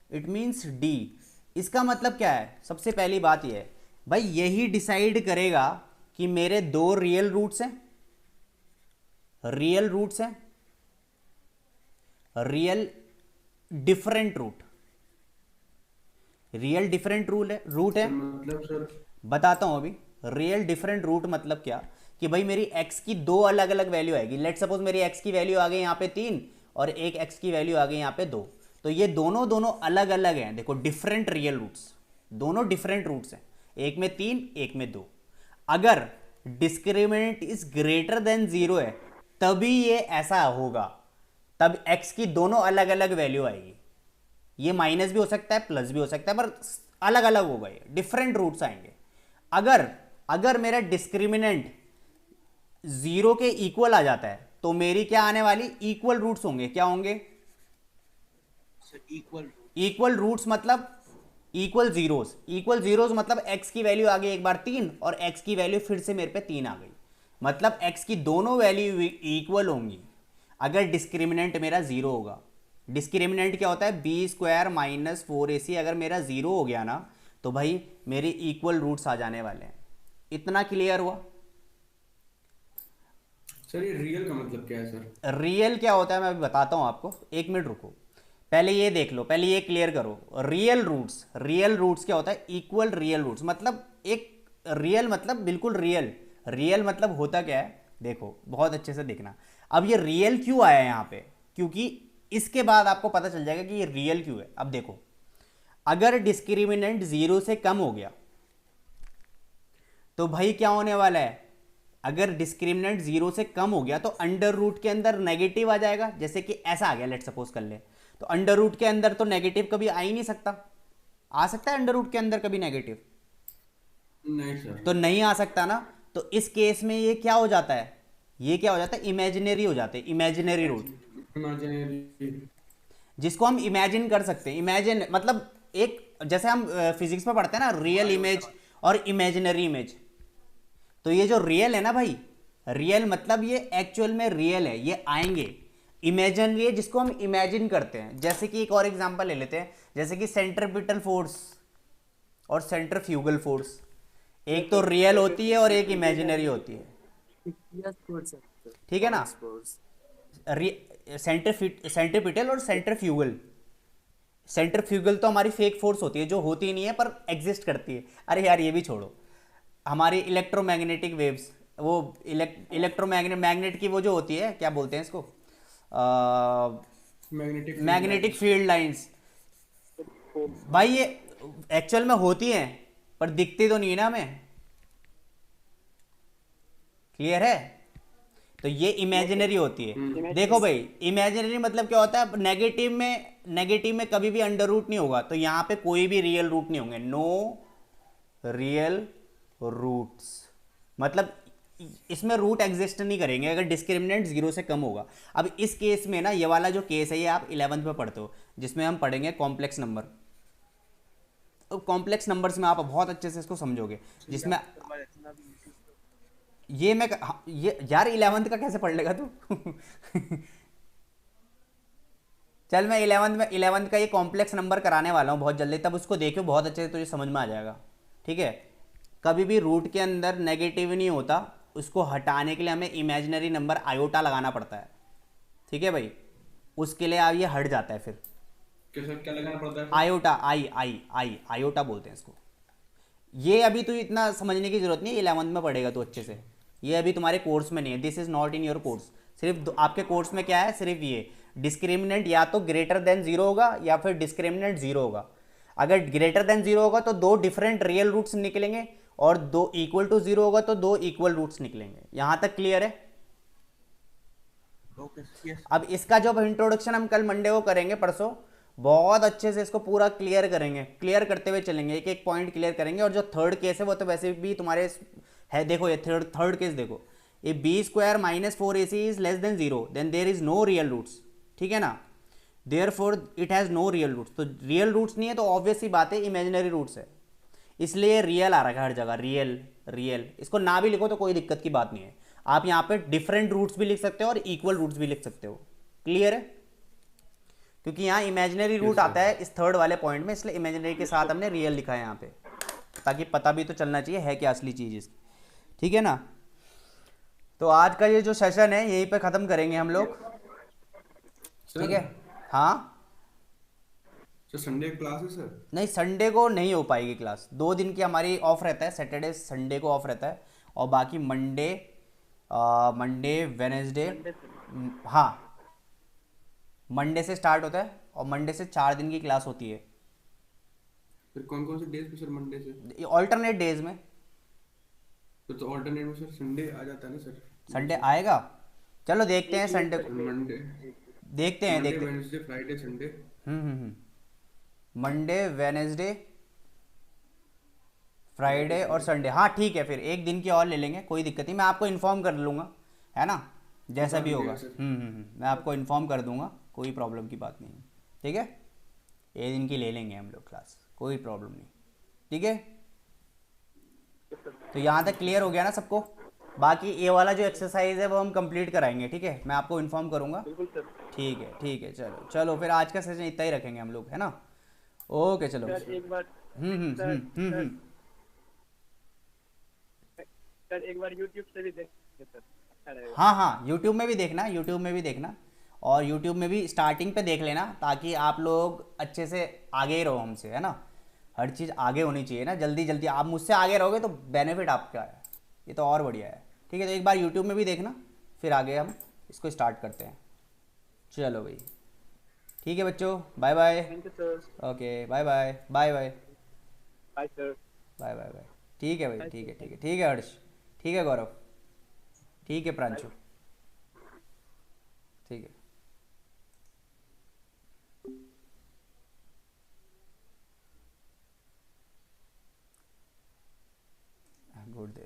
It means D. इसका मतलब क्या है, सबसे पहली बात ये है भाई, यही डिसाइड करेगा कि मेरे दो रियल रूट्स हैं, रियल डिफरेंट रूट है। मतलब सर बताता हूं अभी। रियल डिफरेंट रूट मतलब क्या, कि भाई मेरी x की दो अलग अलग वैल्यू आएगी। लेट सपोज मेरी x की वैल्यू आ गई यहाँ पे 3 और एक x की वैल्यू आ गई यहाँ पे 2, तो ये दोनों अलग अलग हैं। देखो डिफरेंट रियल रूट्स, दोनों डिफरेंट रूट्स हैं, एक में 3 एक में 2। अगर डिस्क्रिमिनेंट इज ग्रेटर देन 0 है तभी ये ऐसा होगा, तब x की दोनों अलग अलग वैल्यू आएगी। ये माइनस भी हो सकता है प्लस भी हो सकता है, पर अलग अलग होगा, ये डिफरेंट रूट्स आएंगे। अगर मेरा डिस्क्रिमिनेंट 0 के इक्वल आ जाता है तो मेरी क्या आने वाली, इक्वल रूट्स होंगे। क्या होंगे, इक्वल रूट्स मतलब इक्वल जीरोस मतलब x की वैल्यू आ गई एक बार 3 और x की वैल्यू फिर से मेरे पे 3 आ गई, मतलब x की दोनों वैल्यू इक्वल होंगी अगर डिस्क्रिमिनेंट मेरा 0 होगा। डिस्क्रिमिनेंट क्या होता है, बी स्क्वायर माइनस 4ac। अगर मेरा 0 हो गया ना तो भाई मेरे इक्वल रूट्स आ जाने वाले हैं। इतना क्लियर हुआ। सर ये रियल का मतलब क्या है सर? रियल क्या होता है मैं अभी बताता हूं आपको, एक मिनट रुको, पहले ये देख लो, पहले ये क्लियर करो। रियल रूट्स क्या होता है, इक्वल रियल रूट्स। मतलब एक रियल मतलब बिल्कुल रियल मतलब होता क्या है, देखो बहुत अच्छे से देखना। अब ये रियल क्यों आया यहाँ पे, क्योंकि इसके बाद आपको पता चल जाएगा कि ये रियल क्यों है। अब देखो, अगर डिस्क्रिमिनेंट 0 से कम हो गया तो भाई क्या होने वाला है, अगर डिस्क्रिमिनेंट 0 से कम हो गया तो अंडर रूट के अंदर नेगेटिव आ जाएगा। जैसे कि ऐसा आ गया, लेट सपोज कर ले, तो अंडर रूट के अंदर तो नेगेटिव कभी आ ही नहीं सकता। आ सकता है अंडर रूट के अंदर कभी नेगेटिव? नहीं सर। तो नहीं आ सकता ना। तो इस केस में ये क्या हो जाता है, ये क्या हो जाता है, इमेजिनरी हो जाते हैं, इमेजिनरी रूट, जिसको हम इमेजिन कर सकते हैं। इमेजिन मतलब एक, जैसे हम फिजिक्स में पढ़ते हैं ना, रियल इमेज और इमेजिनरी इमेज। तो ये जो रियल है ना भाई, रियल मतलब ये एक्चुअल में रियल है, ये आएंगे। इमेजिनरी है जिसको हम इमेजिन करते हैं। जैसे कि एक और एग्जांपल ले लेते हैं, जैसे कि सेंट्रीपिटल फोर्स और सेंट्रीफ्यूगल फोर्स, एक तो रियल होती है और एक इमेजिनरी होती है, ठीक है ना। सेंट्रीपिटल और सेंट्रीफ्यूगल तो हमारी फेक फोर्स होती है, जो होती नहीं है पर एग्जिस्ट करती है। अरे यार ये भी छोड़ो, हमारी इलेक्ट्रोमैग्नेटिक वेव्स, वो मैग्नेट की वो जो होती है, क्या बोलते हैं इसको, मैग्नेटिक फील्ड लाइंस, भाई ये एक्चुअल में होती हैं पर दिखती तो नहीं है ना हमें। क्लियर है? तो ये इमेजिनरी होती है। देखो भाई, इमेजिनरी मतलब क्या होता है, नेगेटिव में कभी भी अंडर रूट नहीं होगा, तो यहां पे कोई भी रियल रूट नहीं होंगे, नो रियल रूट्स। मतलब इसमें रूट एग्जिस्ट नहीं करेंगे अगर डिस्क्रिमिनेंट 0 से कम होगा। अब इस केस में ना, ये वाला जो केस है ये आप 11th में पढ़ते हो, जिसमें हम पढ़ेंगे कॉम्प्लेक्स नंबर। तो कॉम्प्लेक्स नंबर्स में आप बहुत अच्छे से इसको समझोगे, जिसमें ये मैं ये यार 11th का कैसे पढ़ लेगा तू चल मैं 11th का ये कॉम्प्लेक्स नंबर कराने वाला हूँ बहुत जल्दी, तब उसको देखो बहुत अच्छे से तुझे समझ में आ जाएगा, ठीक है। कभी भी रूट के अंदर नेगेटिव नहीं होता, उसको हटाने के लिए हमें इमेजिनरी नंबर आयोटा लगाना पड़ता है, ठीक है भाई। उसके लिए आप ये हट जाता है, फिर क्या लगाना पड़ता है? आयोटा, आयोटा बोलते हैं इसको। ये अभी तो इतना समझने की जरूरत नहीं है, 11th में पढ़ेगा तो अच्छे से। ये अभी तुम्हारे कोर्स में नहीं है, this is not in your course. सिर्फ आपके कोर्स में क्या है, सिर्फ ये डिस्क्रिमिनेंट या तो ग्रेटर देन 0 होगा या फिर डिस्क्रिमिनेंट 0 होगा। अगर ग्रेटर देन 0 होगा तो 2 डिफरेंट रियल रूट्स निकलेंगे, और 2 इक्वल टू 0 होगा तो 2 इक्वल रूट्स निकलेंगे। यहां तक क्लियर है? Okay, yes. अब इसका जो इंट्रोडक्शन हम कल मंडे को करेंगे, परसों, बहुत अच्छे से इसको पूरा क्लियर करेंगे, क्लियर करते हुए चलेंगे, एक एक पॉइंट क्लियर करेंगे। और जो थर्ड केस है वो तो वैसे भी तुम्हारे है, देखो ये थर्ड केस देखो, a b square minus 4ac is less than 0 then there is no real roots, ठीक है ना, therefore it has no real roots. तो रियल रूट्स नहीं है तो ऑब्वियस सी बात है इमेजिनरी रूट्स है, इसलिए रियल आ रखा है हर जगह, रियल रियल। इसको ना भी लिखो तो कोई दिक्कत की बात नहीं है, आप यहाँ पे डिफरेंट रूट्स भी लिख सकते हो और इक्वल रूट्स भी लिख सकते हो। क्लियर है? क्योंकि यहाँ इमेजिनरी रूट आता है इस थर्ड वाले पॉइंट में, इसलिए इमेजिनरी के साथ हमने रियल लिखा है यहाँ पे, ताकि पता भी तो चलना चाहिए है क्या असली चीज़ इसकी, ठीक है ना। तो आज का ये जो सेशन है यहीं पे ख़त्म करेंगे हम लोग, ठीक है। हाँ सर संडे क्लास है सर? नहीं, संडे को नहीं हो पाएगी क्लास, 2 दिन की हमारी ऑफ रहता है, सैटरडे संडे को ऑफ रहता है, और बाकी मंडे वेनेसडे, हाँ मंडे से स्टार्ट होता है और मंडे से 4 दिन की क्लास होती है। फिर कौन कौन से डेज पे सर मंडे से? ऑल्टरनेट डेज में। तो ऑल्टरनेट में सर संडे आ जाता है ना सर? संडे आएगा, चलो देखते हैं संडे को, मंडे देखते हैं देखते हैं। Wednesday Friday Sunday. Monday Wednesday Friday और संडे, हाँ ठीक है, फिर एक दिन की और ले लेंगे, कोई दिक्कत नहीं, मैं आपको इन्फॉर्म कर लूँगा, है ना, जैसा भी होगा। मैं आपको इन्फॉर्म कर दूंगा, कोई प्रॉब्लम की बात नहीं है, ठीक है। एक दिन की ले लेंगे हम लोग क्लास, कोई प्रॉब्लम नहीं, ठीक है। तो यहाँ तक क्लियर हो गया ना सबको? बाकी ये वाला जो एक्सरसाइज है वो हम कंप्लीट कराएंगे, ठीक है, मैं आपको इन्फॉर्म करूँगा। ठीक है, चलो चलो फिर आज का सेशन इतना ही रखेंगे हम लोग, है ना। ओके चलो। सर एक बार सर एक बार यूट्यूब से भी देखिए सर, अच्छा रहेगा। हाँ यूट्यूब में भी देखना, यूट्यूब में भी देखना, और यूट्यूब में भी स्टार्टिंग पे देख लेना, ताकि आप लोग अच्छे से आगे ही रहो हमसे, है ना। हर चीज़ आगे होनी चाहिए ना, जल्दी जल्दी आप मुझसे आगे रहोगे तो बेनिफिट आपका है, ये तो और बढ़िया है, ठीक है। तो एक बार यूट्यूब में भी देखना, फिर आगे हम इसको स्टार्ट करते हैं। चलो भाई, ठीक है बच्चों, bye bye. Thank you sir. Okay bye bye bye bye bye sir. Bye bye bye. ठीक है भाई, ठीक है हर्ष, ठीक है गौरव, ठीक है प्रांशु, ठीक है। गुड।